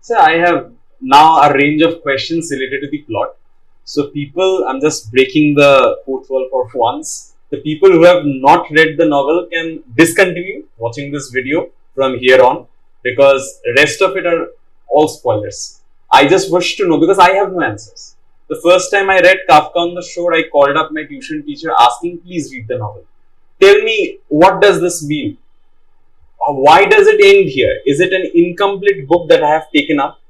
So I have now a range of questions related to the plot. So people, I'm just breaking the fourth wall for once. The people who have not read the novel can discontinue watching this video from here on, because the rest of it are all spoilers. I just wish to know, because I have no answers. The first time I read Kafka on the Shore, I called up my tuition teacher asking, please read the novel. Tell me, what does this mean? Why does it end here? Is it an incomplete book that I have taken up?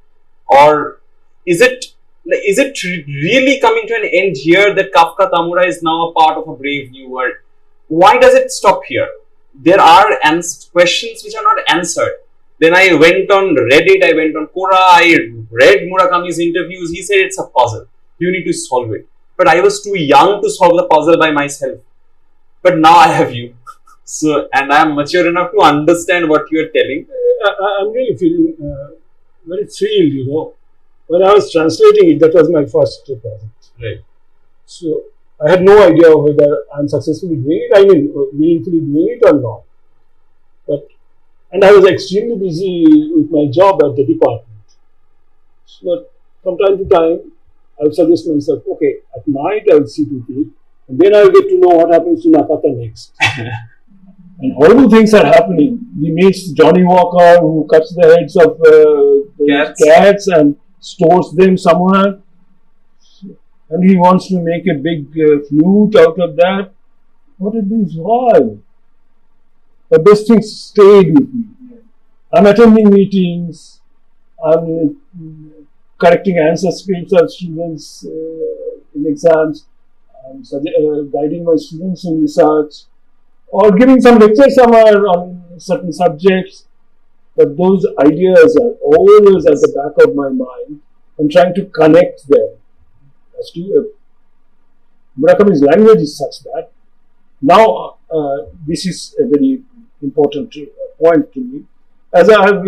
Or is it really coming to an end here that Kafka Tamura is now a part of a brave new world? Why does it stop here? There are questions which are not answered. Then I went on Reddit, I went on Quora, I read Murakami's interviews. He said it's a puzzle. You need to solve it. But I was too young to solve the puzzle by myself. But now I have you. So, and I am mature enough to understand what you are telling. I'm really feeling very thrilled, you know. When I was translating it, that was my first project. Right. So I had no idea whether I'm successfully doing it, I mean, meaningfully doing it or not. And I was extremely busy with my job at the department. But from time to time, I would suggest myself, okay, at night I will sit with it, and then I will get to know what happens to Nakata next. And horrible things are happening. He meets Johnny Walker, who cuts the heads of cats and stores them somewhere. And he wants to make a big flute out of that. What it is, why? But those things stayed with me. I'm attending meetings, I'm correcting answer scripts of students in exams, I'm guiding my students in research, or giving some lecture somewhere on certain subjects. But those ideas are always at the back of my mind. I'm trying to connect them. As to Murakami's language is such that now this is a very important point to me. As I have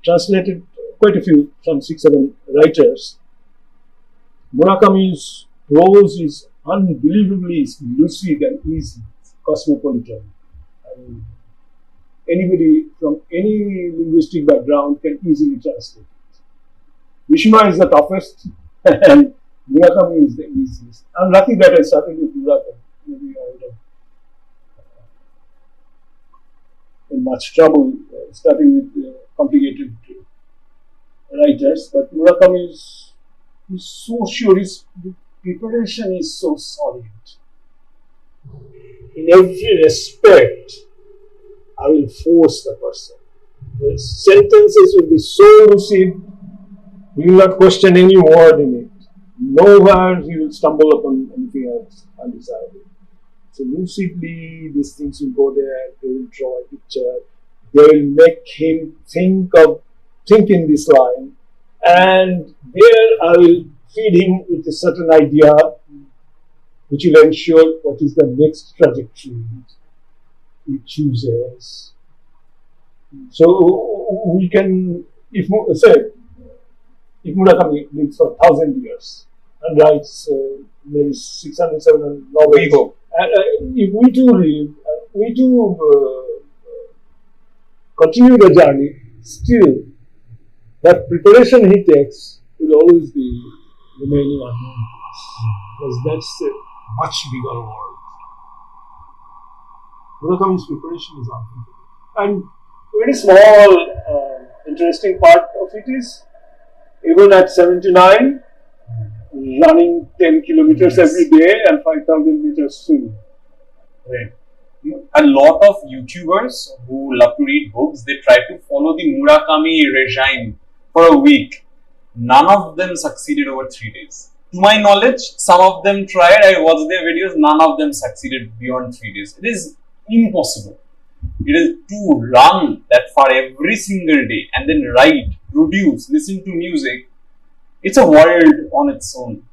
translated quite a few, some 6-7 writers, Murakami's prose is unbelievably lucid and easy, cosmopolitan. I mean, anybody from any linguistic background can easily translate it. Mishima is the toughest and Murakami is the easiest. I'm lucky that I started with Murakami. Maybe I would have in much trouble starting with complicated writers, but Murakami is so sure. preparation is so solid. In every respect, I will force the person. The sentences will be so lucid, he will not question any word in it. Nowhere he will stumble upon anything else undesirable. So lucidly, these things will go there, they will draw a picture, they will make him think in this line, and there I will feed him with a certain idea which will ensure what is the next trajectory he chooses. So we can, if Murakami lives for 1,000 years and writes maybe 600, 700 novels, and if we too live, we too continue the journey, still that preparation he takes will always be remaining unknown to us, because that's a much bigger world. Murakami's preparation is unthinkable. And very small, interesting part of it is, even at 79, running 10 kilometers every day and 5,000 meters swimming. Right. A lot of YouTubers who love to read books, they try to follow the Murakami regime for a week. None of them succeeded over 3 days. To my knowledge, some of them tried, I watched their videos, none of them succeeded beyond 3 days. It is impossible. It is to run that far every single day and then write, produce, listen to music. It's a world on its own.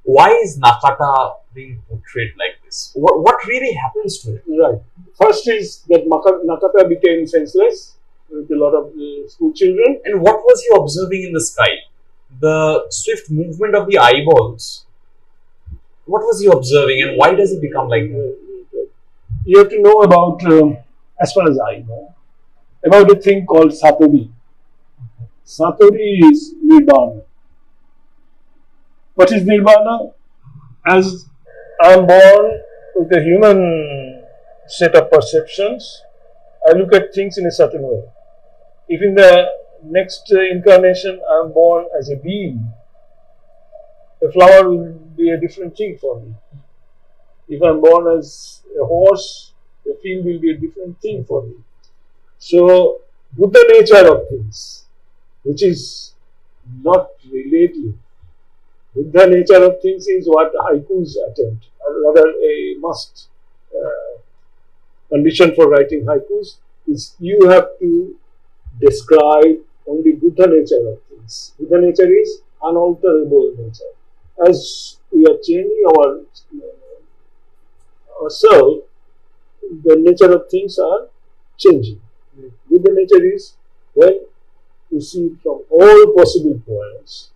Why is Nakata being portrayed like this? What really happens to it? Right. First is that Nakata became senseless with a lot of school children. And what was he observing in the sky? The swift movement of the eyeballs. What was he observing and why does he become like that? You have to know about, as far as I know, about a thing called Satori. Satori is Nirvana. What is Nirvana? As I am born with a human set of perceptions, I look at things in a certain way. If in the next incarnation I am born as a bee, the flower will be a different thing for me. If I am born as a horse, the field will be a different thing for me. So, Buddha nature of things, which is not relative. Buddha nature of things is what haikus attempt, or rather a must condition for writing haikus is you have to describe only Buddha nature of things. Buddha nature is unalterable nature. As we are changing ourselves, the nature of things are changing. Buddha nature is when you see it from all possible points,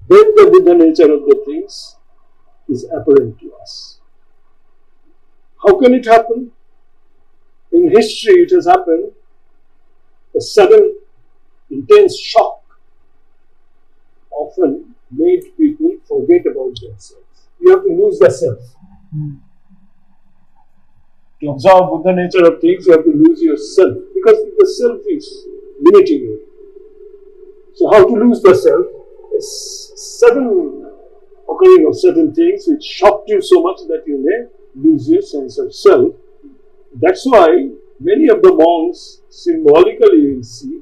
then the Buddha nature of the things is apparent to us. How can it happen? In history, it has happened. A sudden, intense shock often made people forget about themselves. You have to lose the self. To observe Buddha nature of things, you have to lose yourself, because the self is limiting you. So, how to lose the self? A sudden occurring of certain things which shocked you so much that you may lose your sense of self. That's why many of the monks symbolically you will see,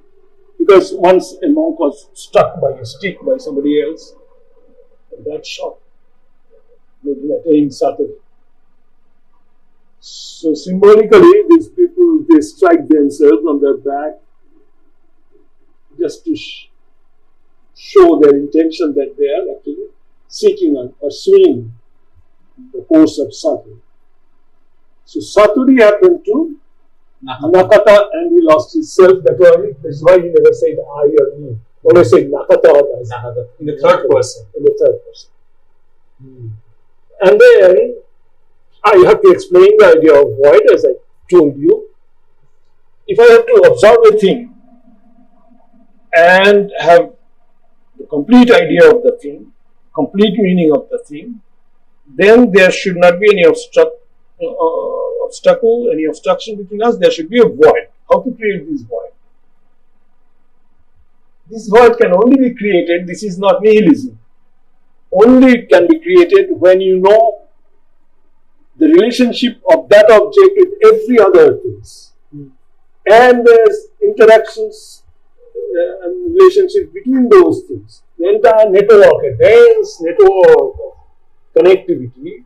because once a monk was struck by a stick by somebody else, that shock made him attain satori. So symbolically, these people, they strike themselves on their back just to show their intention that they are actually seeking and pursuing the course of satori. So satori happened to Nakata and he lost his self. That's why he never said I or me. Always said Nakata or Nakata. In the third person. In the third person. And then I have to explain the idea of void, as I told you. If I have to observe a thing and have the complete idea of the thing, complete meaning of the thing, then there should not be any obstacle, any obstruction between us. There should be a void. How to create this void? This void can only be created. This is not nihilism. only can be created when you know the relationship of that object with every other things. And there's interactions and relationship between those things. The entire network, a dense network of connectivity,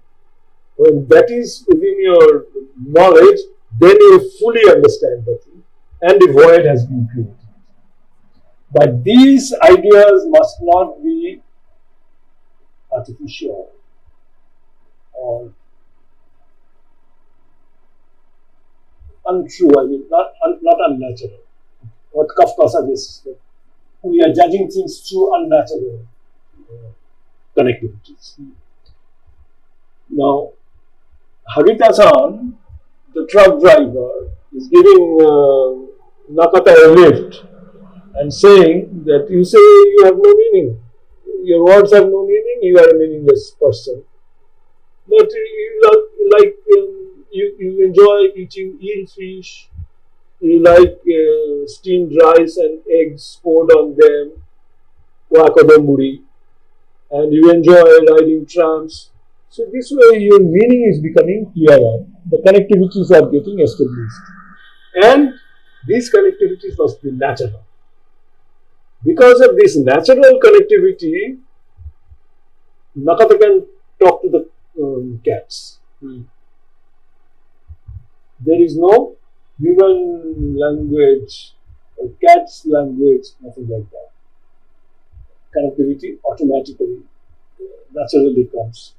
when that is within your knowledge, then you fully understand the thing and the void has been created. But these ideas must not be artificial or untrue, I mean, not unnatural. What Kafka suggests, that we are judging things through unnatural connectivities. Now, Harita-san, the truck driver, is giving Nakata a lift and saying that you say you have no meaning. Your words have no meaning, you are a meaningless person. But you enjoy eating eel fish, you like steamed rice and eggs poured on them, wakadomburi, and you enjoy riding trams. So this way your meaning is becoming clearer. The connectivities are getting established. And these connectivities must be natural. Because of this natural connectivity, Nakata can talk to the cats. There is no human language or cat's language, nothing like that. Connectivity automatically, naturally comes.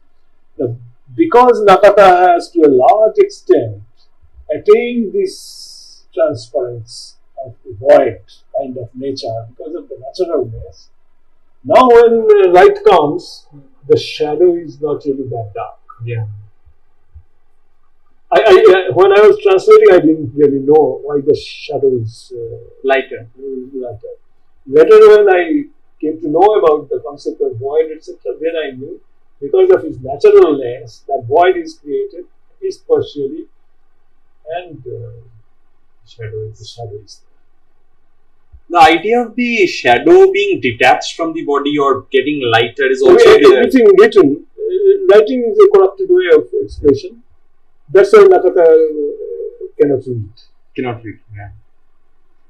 Now, because Nakata has to a large extent attained this transference of the void kind of nature because of the naturalness, now when light comes, the shadow is not really that dark. Yeah. When I was translating, I didn't really know why the shadow is Lighter. lighter. Later, when I came to know about the concept of void, etc., then I knew because of its naturalness that void is created, at least partially, and the shadow is there. The idea of the shadow being detached from the body or getting lighter is also Everything written, writing is a corrupted way of expression. That's why Nakata cannot read. Cannot read. Yeah.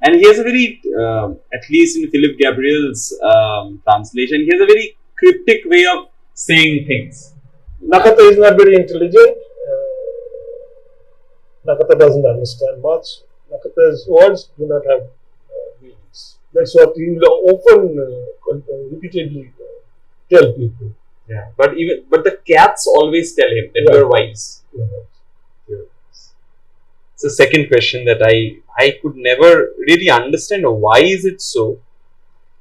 And he has a very, at least in Philip Gabriel's translation, he has a very cryptic way of saying things. Nakata is not very intelligent. Nakata doesn't understand much. Nakata's words do not have meanings. That's what he will often, repeatedly tell people. Yeah. But the cats always tell him that you're wise. It's the second question that I could never really understand why is it so.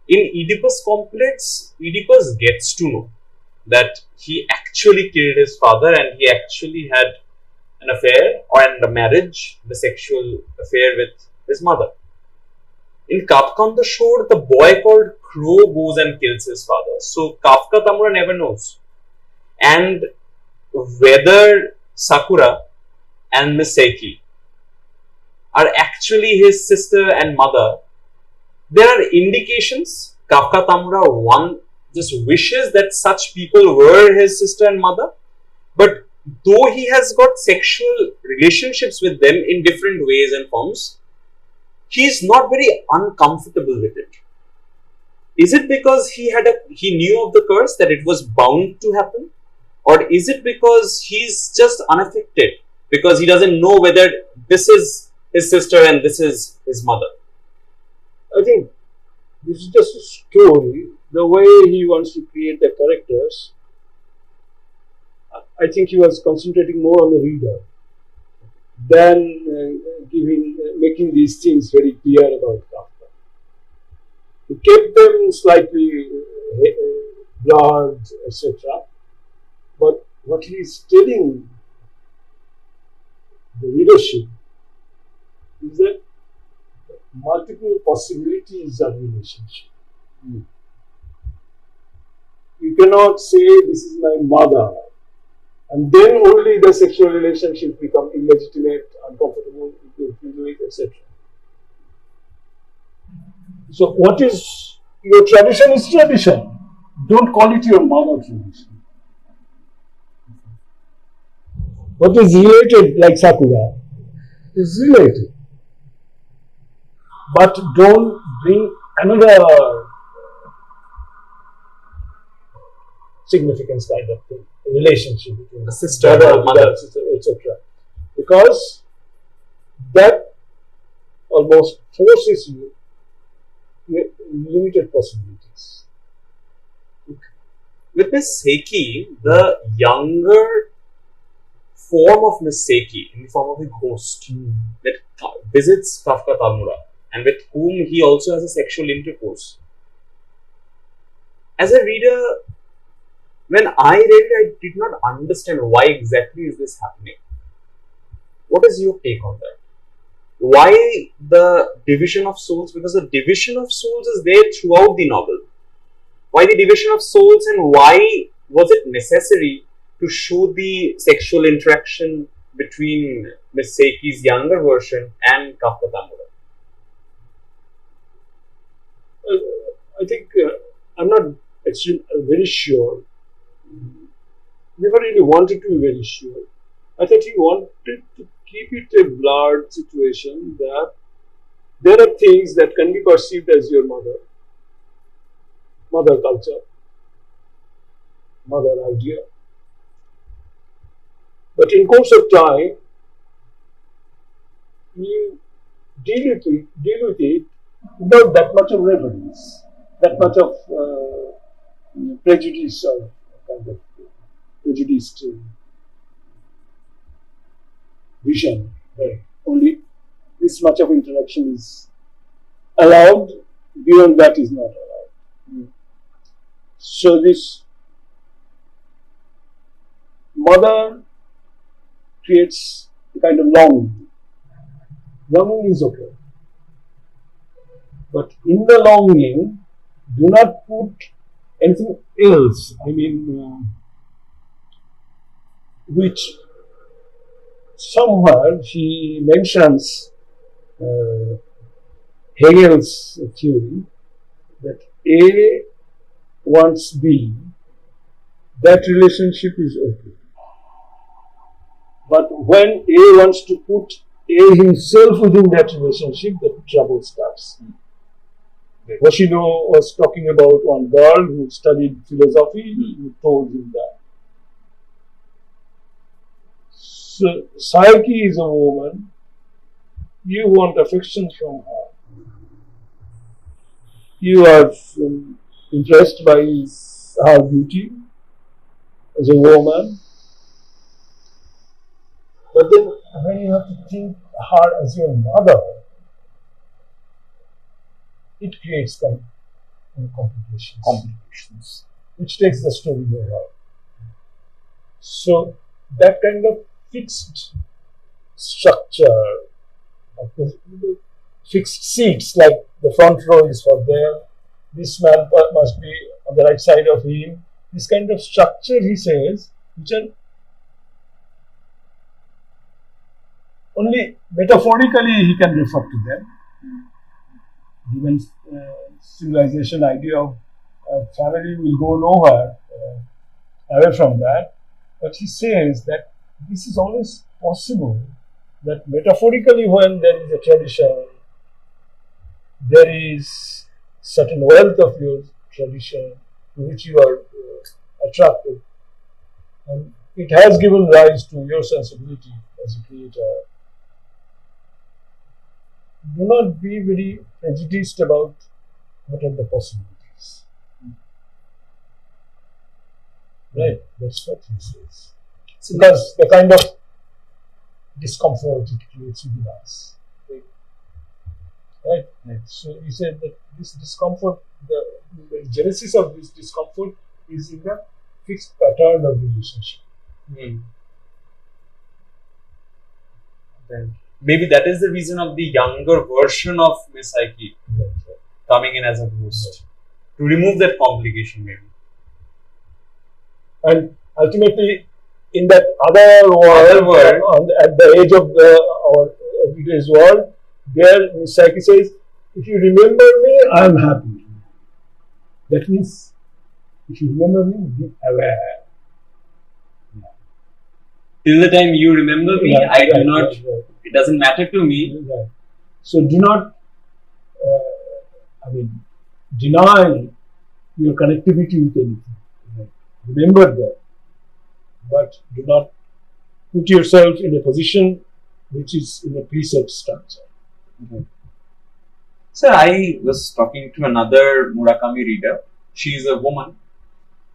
In Oedipus complex, Oedipus gets to know that he actually killed his father and he actually had an affair and a marriage, the sexual affair with his mother. In Kafka on the Shore, the boy called Crow goes and kills his father. So Kafka Tamura never knows. And whether Sakura and Miss Seiki are actually his sister and mother, there are indications. Kafka Tamura one just wishes that such people were his sister and mother, but though he has got sexual relationships with them in different ways and forms, he is not very uncomfortable with it. Is it because he knew of the curse, that it was bound to happen, or is it because he's just unaffected because he doesn't know whether this is his sister and this is his mother? I think this is just a story. The way he wants to create the characters, I think he was concentrating more on the reader than making these things very clear about Kafka. He kept them slightly blurred, etc. But what he is telling the readership is that multiple possibilities of relationship. You cannot say this is my mother and then only the sexual relationship become illegitimate, uncomfortable, you do it, etc. So what is your tradition is tradition. don't call it your mother tradition. What is related, like Sakura, is related. But don't bring another significance kind of thing, a relationship between A sister or mother, etc. Because that almost forces you limited possibilities. With Miss Seiki, the younger form of Miss Seiki, in the form of a ghost, that visits Kafka Tamura, and with whom he also has a sexual intercourse. As a reader, when I read it, I did not understand why exactly is this happening. What is your take on that? Why the division of souls? Because the division of souls is there throughout the novel. Why the division of souls, and why was it necessary to show the sexual interaction between Miss Seiki's younger version and Kafka Tamura? I think I'm not actually very sure. Never really wanted to be very sure. I thought he wanted to keep it a blurred situation that there are things that can be perceived as your mother culture, mother idea. But in course of time, you deal with it without that much of reverence, that much of prejudice or kind of prejudiced vision. Right. Only this much of interaction is allowed, beyond that is not allowed. So this mother creates a kind of longing. Longing is okay. But in the longing, do not put anything else. I mean, which somewhere she mentions Hegel's theory that A wants B, that relationship is okay. But when A wants to put A himself within that relationship, the trouble starts. Hoshino was talking about one girl who studied philosophy, who told him that. So, Psyche is a woman, you want affection from her. You are impressed by her beauty as a woman. But then when you have to think her as your mother, it creates complications, which takes the story nowhere. So that kind of fixed structure, fixed seats, like the front row is for there, this man must be on the right side of him, this kind of structure, he says, which are only metaphorically he can refer to them. Given civilization idea of family will go nowhere away from that. But he says that this is always possible, that metaphorically when there is a tradition, there is certain wealth of your tradition to which you are attracted. And it has given rise to your sensibility as a creator. Do not be very prejudiced about what are the possibilities. Right, that's what he says. Because the kind of discomfort it creates within us. Right? So he said that this discomfort, the genesis of this discomfort is in the fixed pattern of relationship. Then maybe that is the reason of the younger version of Miss Psyche coming in as a ghost. To remove that complication, maybe. And ultimately, in that other world, at the edge of our everyday's world, there Miss Psyche says, if you remember me, I am happy. That means If you remember me, be aware. Till the time you remember me, Right, I do right, not. right, right. It doesn't matter to me. Right. So do not, deny your connectivity with anything. Right. Remember that, but do not put yourself in a position which is in a preset structure. So I was talking to another Murakami reader. She is a woman,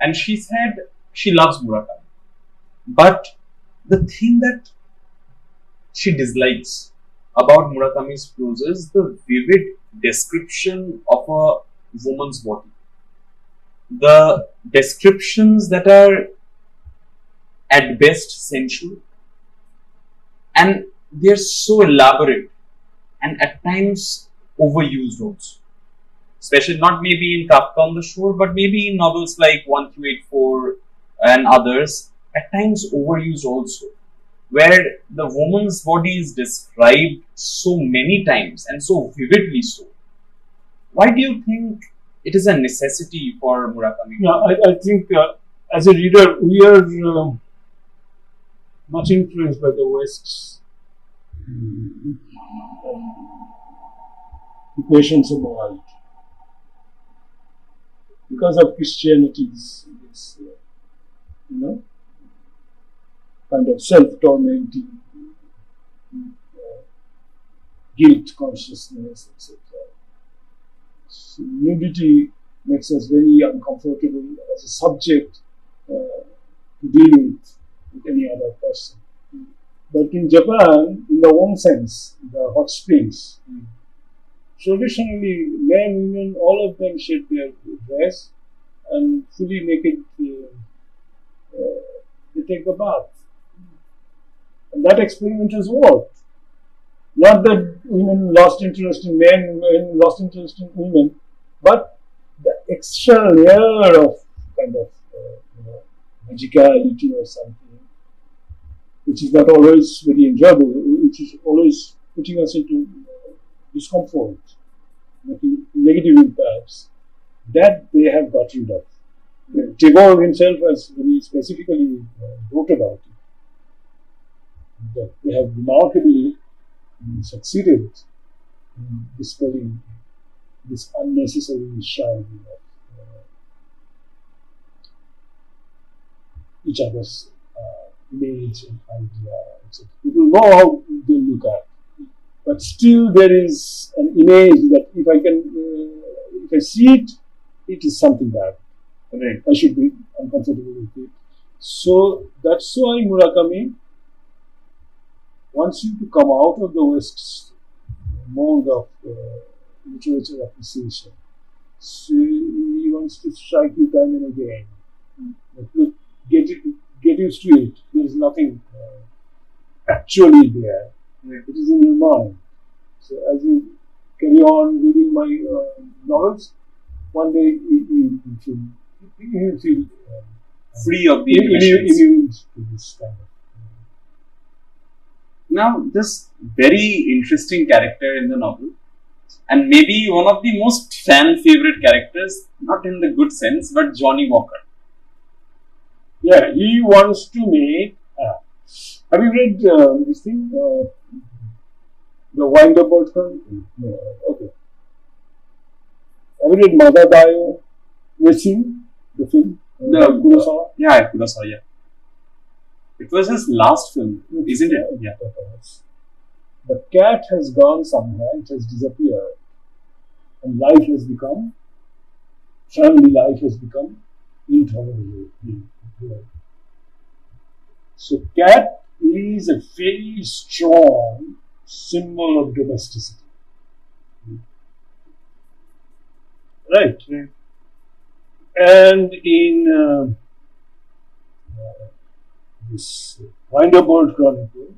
and she said she loves Murakami, but the thing that she dislikes about Murakami's prose is the vivid description of a woman's body. The descriptions that are at best sensual, and they're so elaborate and at times overused also. Especially not maybe in Kafka on the Shore, but maybe in novels like 1284 and others, at times overused also, where the woman's body is described so many times and so vividly so. Why do you think it is a necessity for Murakami? Yeah, I think as a reader, we are much influenced by the West's equations of morality. Because of Christianity's kind of self-tormenting guilt consciousness, etc. So nudity makes us very uncomfortable as a subject to deal with any other person. But in Japan, in the warm sense, the hot springs, traditionally men, women, all of them shed their dress and fully naked they take the bath. And that experiment has worked. Not that women lost interest in men, men lost interest in women, but the extra layer of kind of magicality or something, which is not always very enjoyable, which is always putting us into discomfort, making negative impacts, that they have got rid of. Tagore himself has very specifically wrote about it, that they have remarkably succeeded in dispelling this unnecessary shine of each other's image and idea, etc. People know how they look at, but still there is an image that if I see it, it is something bad. Right. I should be uncomfortable with it. So that's why Murakami wants you to come out of the West's mold of literature appreciation. So he wants to strike you time and again. But look, get used to it. There is nothing actually there. It is in your mind. So as you carry on reading my novels, one day you will feel free of the inhibitions. Immune to this kind of. Now, this very interesting character in the novel, and maybe one of the most fan favorite characters, not in the good sense, but Johnny Walker. Yeah, he wants to make. Have you read this thing? The Wind Up Bird? No. Okay. Have you read Madadayo Racing, the film? Kurosawa? Yeah, Kurosawa, yeah. It was his last film, isn't it? Yeah. The cat has gone somewhere, it has disappeared. And life has become, family life has become intolerable. So cat is a very strong symbol of domesticity. Right. And in this Wind Up Bird Chronicle,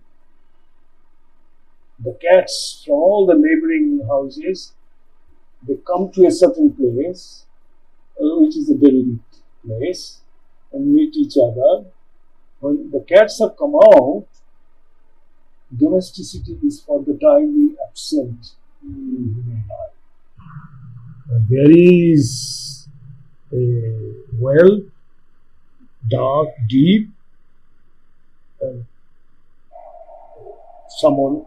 the cats from all the neighboring houses, they come to a certain place, which is a derelict place, and meet each other. When the cats have come out, domesticity is for the time absent in human life. There is a well, dark, deep, and someone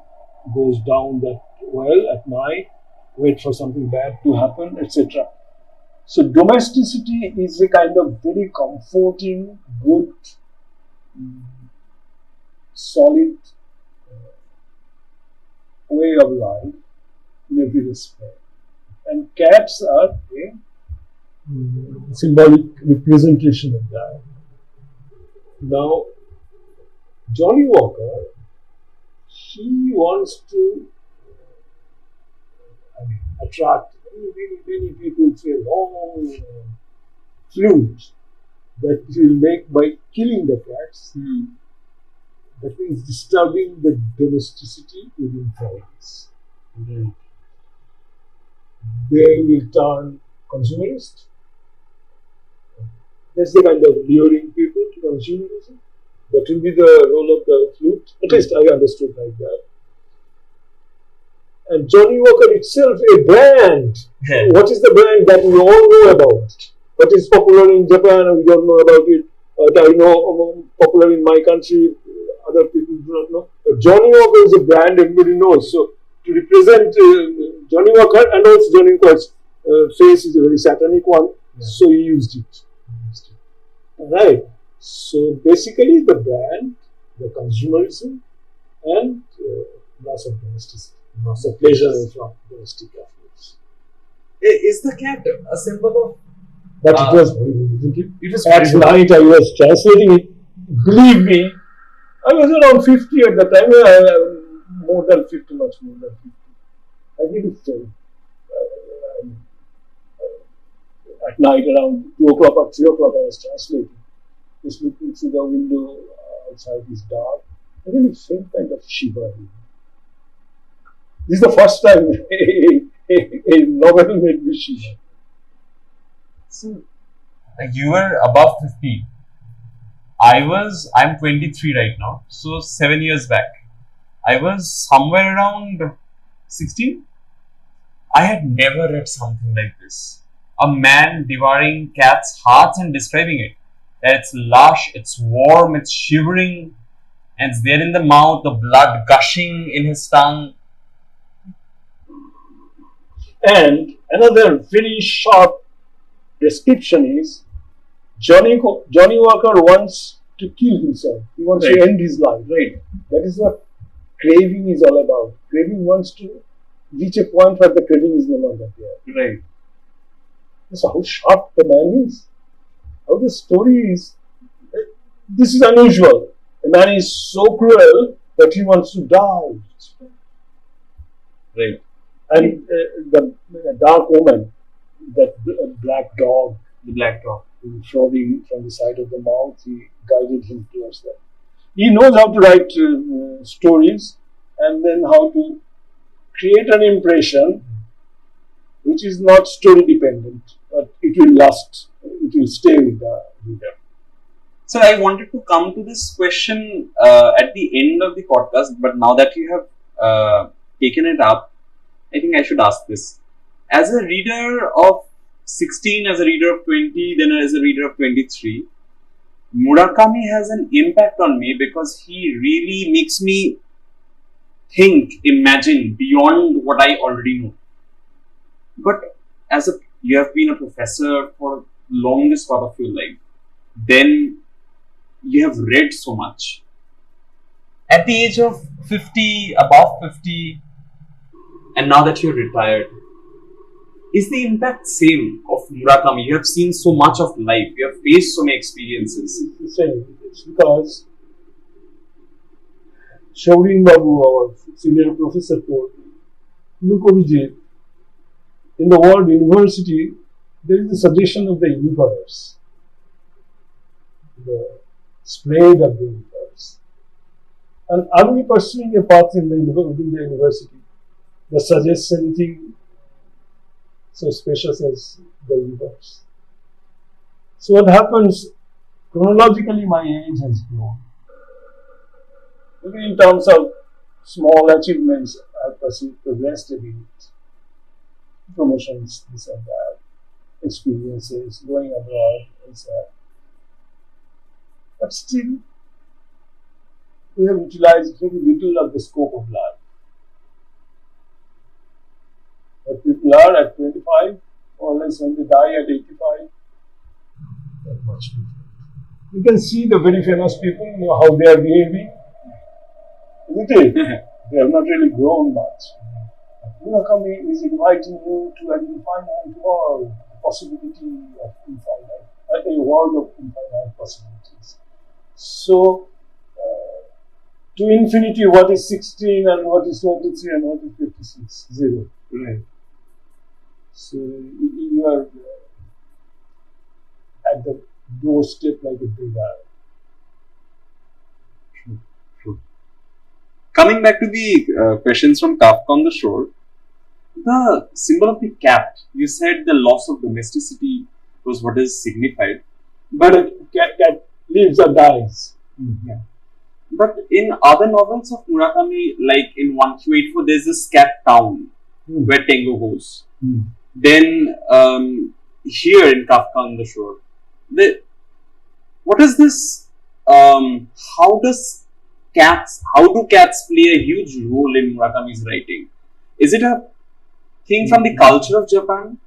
goes down that well at night, wait for something bad to happen, etc. So domesticity is a kind of very comforting, good, solid way of life in every respect. And cats are a symbolic representation of that. Now, Johnny Walker, he wants to attract many people to a long flute that he will make by killing the cats. That means disturbing the domesticity within families. They will turn consumerist. That's the kind of luring people to consumerism. That will be the role of the flute. At least I understood like that. And Johnny Walker itself, a brand. What is the brand that we all know about? What is popular in Japan and we don't know about it? What I know popular in my country, other people do not know. But Johnny Walker is a brand everybody knows. So to represent Johnny Walker, and also Johnny Walker's face is a very satanic one, so he used it. Right. So basically the brand, the consumerism, and loss of domesticity, loss of pleasure from domestic affairs. Is the cat a symbol of? But it was very, isn't it? It was at night I was translating it. Believe me, I was around 50 at the time. More than 50, much more than 50. I did it at night around 2 o'clock or 3 o'clock I was translating. Just looking through the window outside is dark. I really felt kind of shiver. This is the first time a novel made me shiver. So, you were above 50. I'm 23 right now. So 7 years back, I was somewhere around 16. I had never read something like this. A man devouring cats' hearts and describing it. That it's lush, it's warm, it's shivering, and it's there in the mouth, the blood gushing in his tongue. And another very sharp description is Johnny Walker wants to kill himself. He wants to end his life. Right. That is what craving is all about. Craving wants to reach a point where the craving is no longer there. Right. So how sharp the man is. How the story is. This is unusual. A man is so cruel that he wants to die. Right. And the dark woman, that black dog, The black dog. throwing from the side of the mouth, he guided him towards that. He knows how to write stories and then how to create an impression which is not story dependent, but it will last, it will stay with the reader. So I wanted to come to this question at the end of the podcast, but now that you have taken it up, I think I should ask this. As a reader of 16, as a reader of 20, then as a reader of 23, Murakami has an impact on me because he really makes me think, imagine beyond what I already know. But you have been a professor for longest part of your life, then you have read so much. At the age of 50, above 50, and now that you're retired, is the impact same of Murakami? You have seen so much of life, you have faced so many experiences. It's the same. It's because Shaurin Babu, our senior professor, told me, look, Abhijit, in the word university, there is the suggestion of the universe, the spread of the universe. And are we pursuing a path within the university that suggests anything so spacious as the universe? So what happens, chronologically my age has grown. Maybe in terms of small achievements, I have progressed a bit. Promotions, this and that. experiences, going abroad, and so on. But still, we have utilized very little of the scope of life. But people are at 25, or less when they die at 85, not much different. You can see the very famous people, how they are behaving, isn't it? They have not really grown much. Murakami is inviting you to an infinite world, the possibility of infinite, a world of infinite possibilities. So, to infinity, what is 16 and what is 23 and what is 56? Zero. Right. So, you are at the doorstep like a big eye. True. Coming back to the questions from Kafka on the Shore, the symbol of the cat, you said the loss of domesticity was what is signified. But cat lives or dies. Yeah. But in other novels of Murakami, like in 1Q84, there's this cat town where Tengo goes. Then here in Kafka on the Shore, what is this? How do cats play a huge role in Murakami's writing? Is it a thing from the culture of Japan?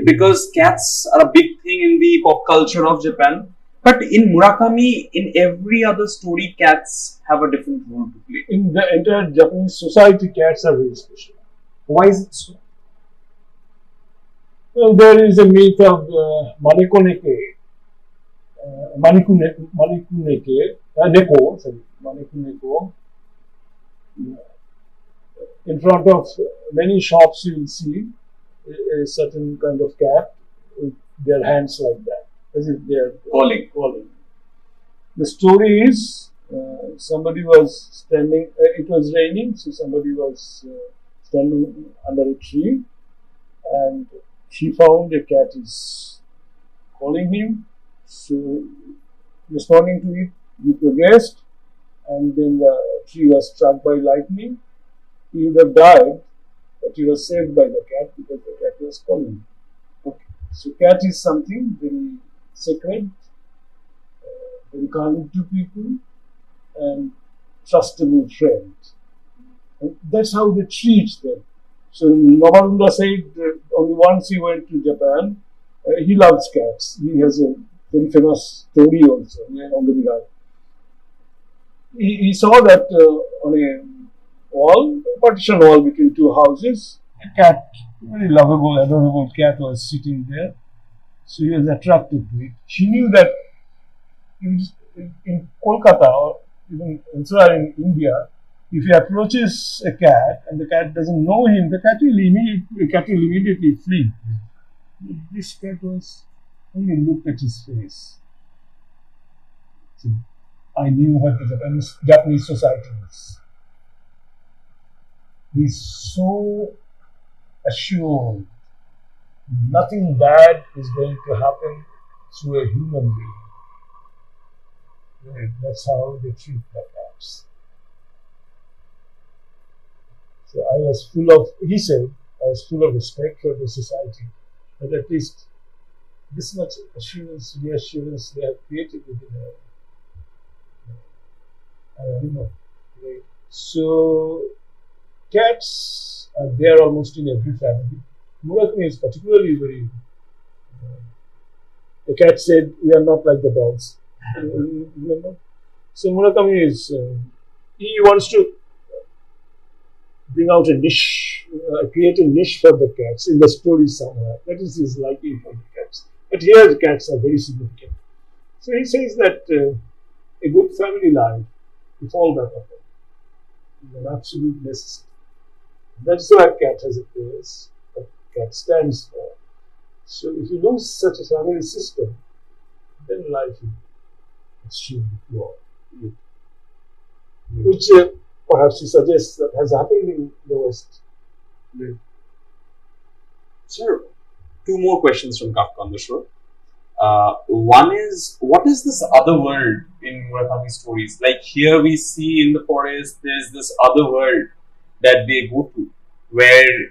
Because cats are a big thing in the pop culture of Japan. But in Murakami, in every other story, cats have a different role to play. In the entire Japanese society, cats are very special. Why is it so? Well, there is a myth of Manekuneke, Manekuneko. In front of many shops, you will see a certain kind of cat with their hands like that, as if they are calling. The story is somebody was standing, it was raining, so somebody was standing under a tree, and he found a cat is calling him. So, responding to it, he progressed, and then the tree was struck by lightning. He would have died, but he was saved by the cat because the cat was calling him. Okay. So, cat is something very sacred, very kind to people, and trustable friend. And that's how they treat them. So, Navarunda said only once he went to Japan, he loves cats. He has a very famous story also on the Mirai. He saw that on a wall, a partition wall between two houses, a cat, very lovable, adorable cat was sitting there. So he was attracted to it. He knew that in Kolkata or even elsewhere in India, if he approaches a cat and the cat doesn't know him, the cat will immediately flee. This cat was only looked at his face. So I knew what the Japanese society is. He's so assured nothing bad is going to happen through a human being. That's how they treat the cats. So he said, I was full of respect for the society, but at least this much reassurance they have created within an animal. Right? So, cats are there almost in every family. Murakami is particularly very. The cat said, "We are not like the dogs." Remember? So Murakami is. He wants to bring out a niche, create a niche for the cats in the story somewhere. That is his liking for the cats. But here the cats are very significant. So he says that a good family life, to fall back on it, is an absolute necessity. That's why cat has a place, that cat stands for. So if you lose such a family system, then life is extremely poor. Which perhaps he suggests that has happened in the West. Sir, two more questions from Kafka on the Shore. One is, what is this other world in Murakami stories? Like here we see in the forest, there's this other world that they go to, where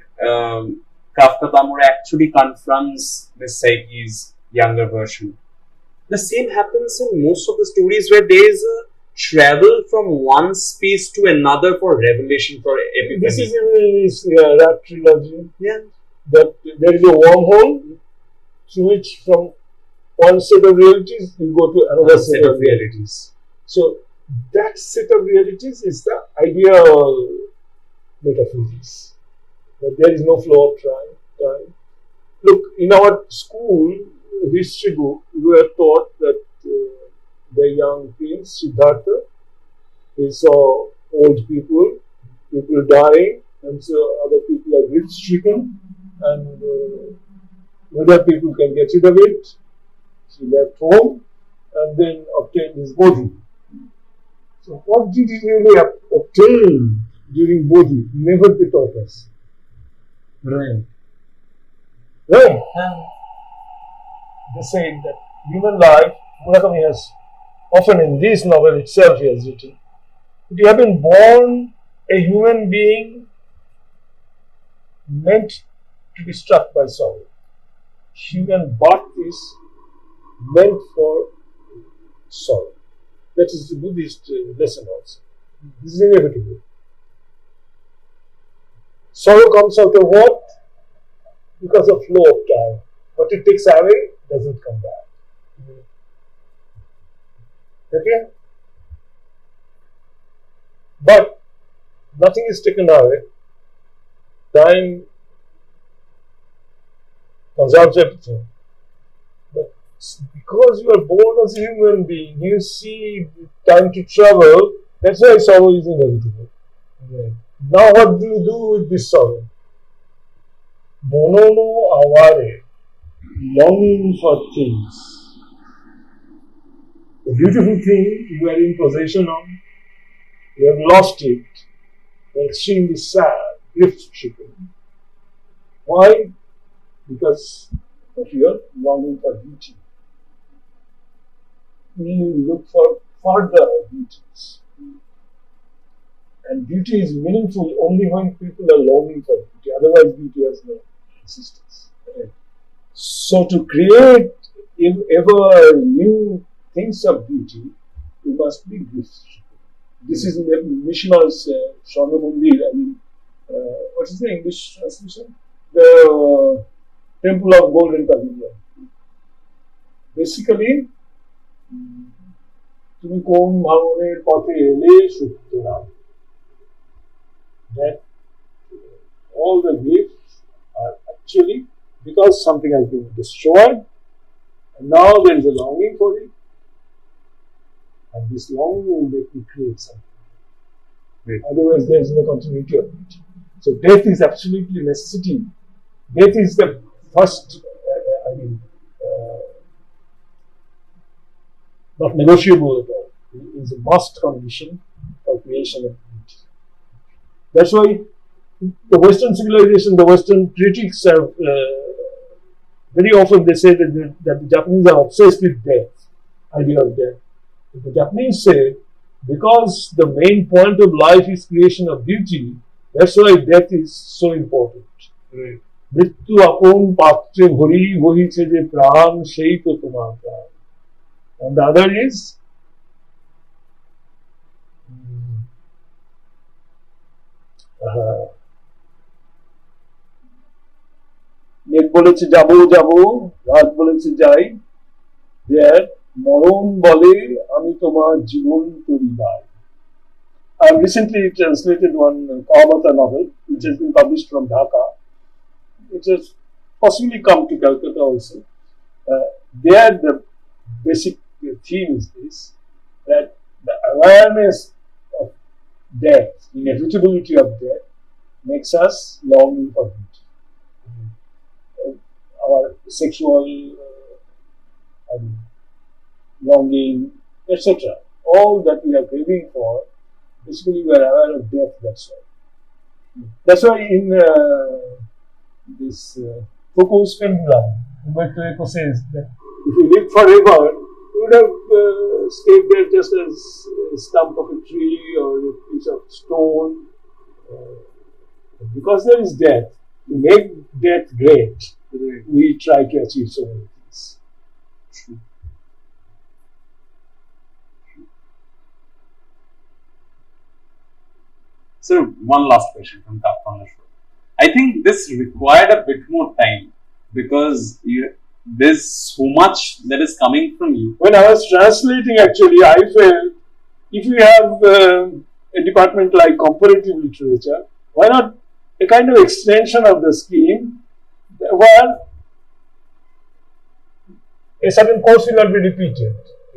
Kafka actually confronts Miss Psyche's younger version. The same happens in most of the stories where there is a travel from one space to another for revelation, for epiphany. This is in his rap trilogy. Yeah. That there is a wormhole through which from one set of realities you go to another set of realities. So that set of realities is the ideal metaphysics. That there is no flow of time. Look, in our school history book, we were taught that the young prince Siddhartha, he saw old people dying, and so other people are grief-stricken, and other people can get rid of it. He left home and then obtained his bodhi. So what did he really obtain during bodhi? Never they taught us. Right. Right. And they say that human life, Murakami has often in this novel itself he has written, that you have been born a human being meant to be struck by sorrow. Human birth is meant for sorrow. That is the Buddhist lesson also. This is inevitable. Sorrow comes out of what? Because of flow of time. What it takes away doesn't come back. Okay? But nothing is taken away. Time conserves everything. But because you are born as a human being, you see time to travel, that's why sorrow is inevitable. Okay. Now what do you do with this sorrow? Monono avare, longing for things. The beautiful thing you are in possession of, you have lost it, you are extremely sad, grief-stricken. Why? Because of your longing for beauty. You look for further beauties. And beauty is meaningful only when people are longing for beauty. Otherwise, beauty has no existence. Right? So, to create ever new things of beauty, you must be grief-stricken. This is Mishma's Swarna Mandir. I mean, what is the English translation? The Temple of Golden Pavilion. Basically, তুমি কোন ভাঙনের পথে এলে সুতরাং, that all the gifts are actually because something has been destroyed, and now there is a longing for it, and this longing will make me create something. Right. Otherwise, there is no continuity of it. So, death is absolutely necessity. Death is the first, not negotiable at all. It is a must condition for creation of beauty. That's why the Western civilization, the Western critics have very often they say that the Japanese are obsessed with death, idea of death. The Japanese say because the main point of life is creation of beauty, that's why death is so important. Right. মৃত্যু আপন পাত্রে ভরি বহিছে যে প্রাণ সেই তো তোমার প্রাণ. And the other is মেঘ বলেছে যাবো যাবো, রাত বলেছে যাই, দেয়ার মরণ বলে আমি তোমার জীবন তরি by. I have recently translated one Kawabata novel which has been published from Dhaka. It has possibly come to Calcutta also. There the basic theme is this, that the awareness of death, inevitability of death, makes us longing for beauty. Our sexual longing, etc. All that we are craving for, basically we are aware of death, that's why. That's why in this Foucault's pendulum, Umberto Eco says that if you live forever, you would have stayed there just as a stump of a tree or a piece of stone. Because there is death, to make death great, we try to achieve so many things. So one last question from Kafka on the show. I think this required a bit more time because there's so much that is coming from you. When I was translating, actually, I felt if you have a department like comparative literature, why not a kind of extension of the scheme where a certain course will not be repeated.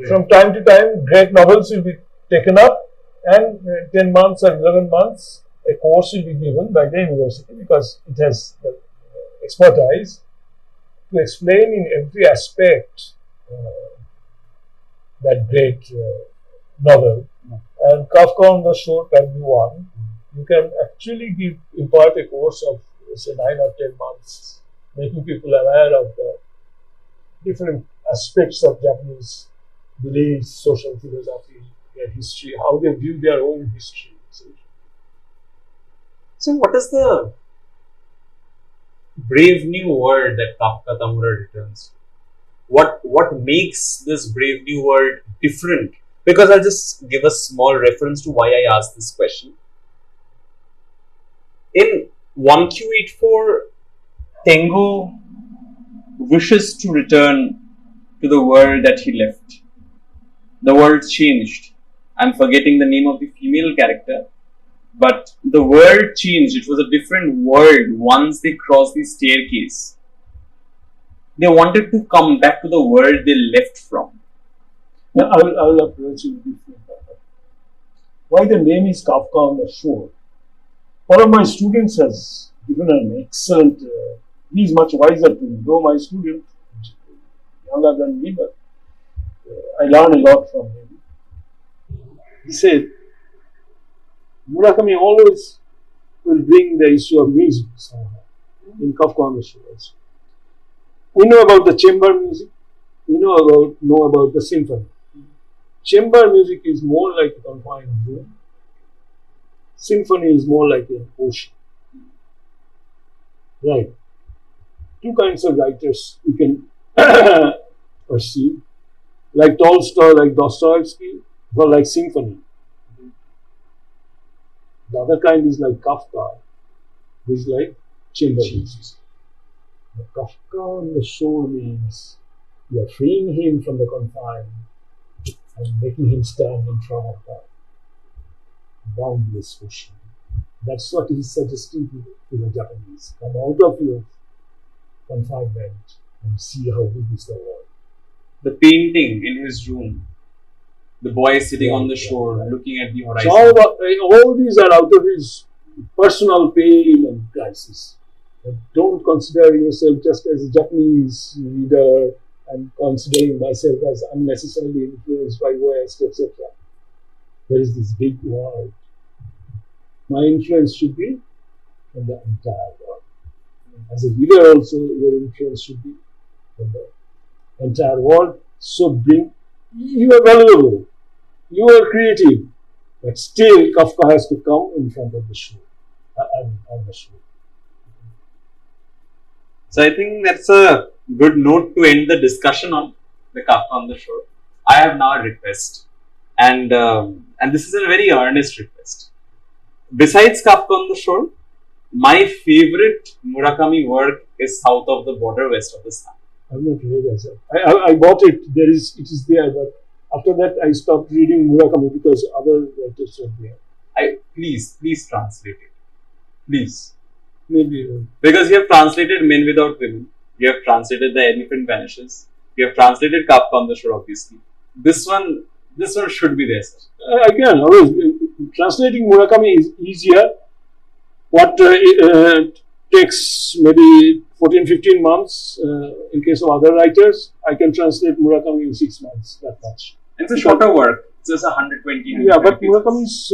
From time to time, great novels will be taken up, and 10 months or 11 months, a course will be given by the university because it has the expertise to explain in every aspect that great novel. And Kafka on the Shore can be one. You can actually impart a course of say 9 or 10 months, making people aware of the different aspects of Japanese beliefs, social philosophy, their history, how they view their own history. So what is the brave new world that Kafka Tamura returns to? What makes this brave new world different? Because I'll just give a small reference to why I asked this question. In 1Q84, Tengu wishes to return to the world that he left. The world changed. I'm forgetting the name of the female character, but the world changed. It was a different world once they crossed the staircase. They wanted to come back to the world they left from. Now, I will approach it differently. Why the name is Kafka on the Shore? One of my students has given an excellent, he is much wiser to me, though my student, younger than me, but I learned a lot from him. He said, Murakami always will bring the issue of music somehow, in Kafka on the Shore also. We know about the chamber music, we know about the symphony. Chamber music is more like a confined room. Symphony is more like an ocean. Right. Two kinds of writers you can perceive, like Tolstoy, like Dostoevsky, or like symphony. The other kind is like Kafka, who is like chamber music. Kafka on the Shore means you are freeing him from the confine and making him stand in front of the boundless ocean. That's what he's suggesting to the Japanese. Come out of your confinement and see how big is the world. The painting in his room, the boy sitting on the shore looking at the horizon. So all these are out of his personal pain and crisis. But don't consider yourself just as a Japanese reader and considering myself as unnecessarily influenced by West, etc. There is this big world. My influence should be from the entire world. As a reader also, your influence should be from the entire world. So you are valuable, you are creative, but still Kafka has to come in front of the shore, on the shore. So I think that's a good note to end the discussion on the Kafka on the Shore. I have now a request, and this is a very earnest request. Besides Kafka on the Shore, my favorite Murakami work is South of the Border, West of the Sun. I've not read it. I bought it. It is there, but after that I stopped reading Murakami because other writers are there. Please translate it. Please. Maybe. Because you have translated Men Without Women, you have translated The Elephant Vanishes, you have translated Kafka on the Shore, obviously. This one should be there, sir. Again, translating Murakami is easier. What takes maybe 14-15 months in case of other writers, I can translate Murakami in 6 months, that much. It's a shorter work. It's just 120. Yeah, but Murakami's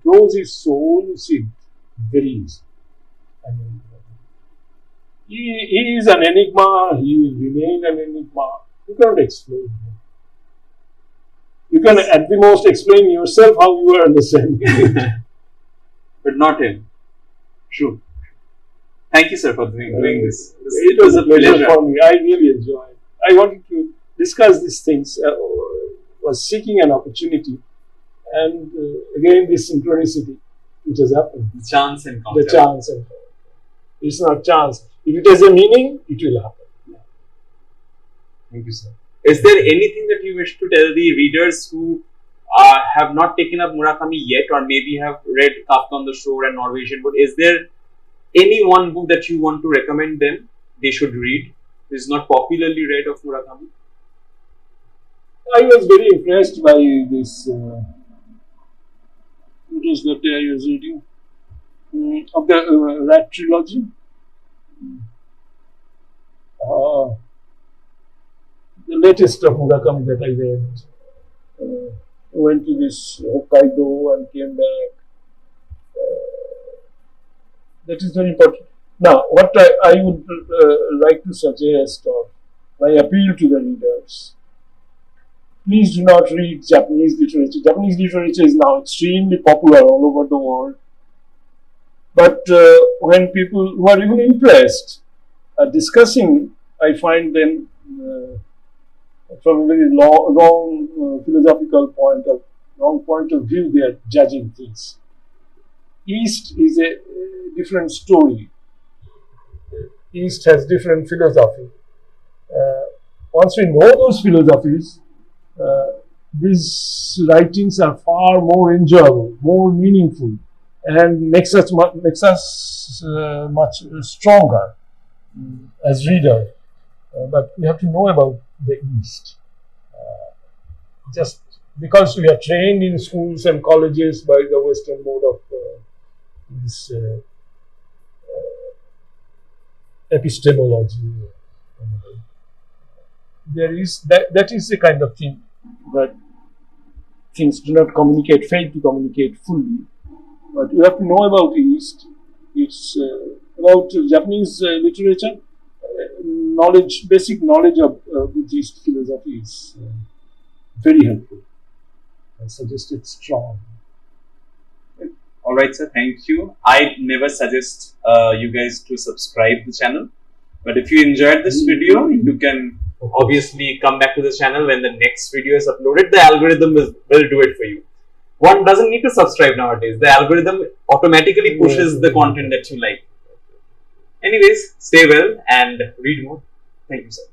prose is so lucid, very easy. I mean, he is an enigma, he will remain an enigma. You cannot explain him. You can at the most explain yourself how you are understanding it. But not him. True. Thank you, sir, for doing this. It was a pleasure for me. I really enjoyed it. I wanted to discuss these things, was seeking an opportunity. And again, this synchronicity, which has happened. The chance encounter. The chance encounter. It's not chance. If it has a meaning, it will happen. Thank you, sir. Is there anything that you wish to tell the readers who have not taken up Murakami yet, or maybe have read Kafka on the Shore and Norwegian Wood? Is there any one book that you want to recommend them they should read? Is not popularly read of Murakami? I was very impressed by this. What was that I was reading? Of the Rat trilogy. The latest of Murakami that I read. Went to this Hokkaido and came back. That is very important. Now, what I would like to suggest, or my appeal to the readers, please do not read Japanese literature. Japanese literature is now extremely popular all over the world. But when people who are even impressed are discussing, I find them from a very wrong philosophical point of view, they are judging things. East is a different story. East has different philosophy. Once we know those philosophies, these writings are far more enjoyable, more meaningful, and makes us much stronger as reader. But we have to know about the East. Just because we are trained in schools and colleges by the Western mode of this epistemology, there is that is the kind of thing that things do not communicate, fail to communicate fully. But you have to know about East. It's about Japanese literature. Knowledge, basic knowledge of Buddhist philosophy is very helpful. I suggest it strong. Alright, sir, thank you. I never suggest you guys to subscribe the channel, but if you enjoyed this video, you can obviously come back to the channel when the next video is uploaded. The algorithm will do it for you. One doesn't need to subscribe nowadays. The algorithm automatically pushes the content that you like. Anyways, stay well and read more. Thank you, sir.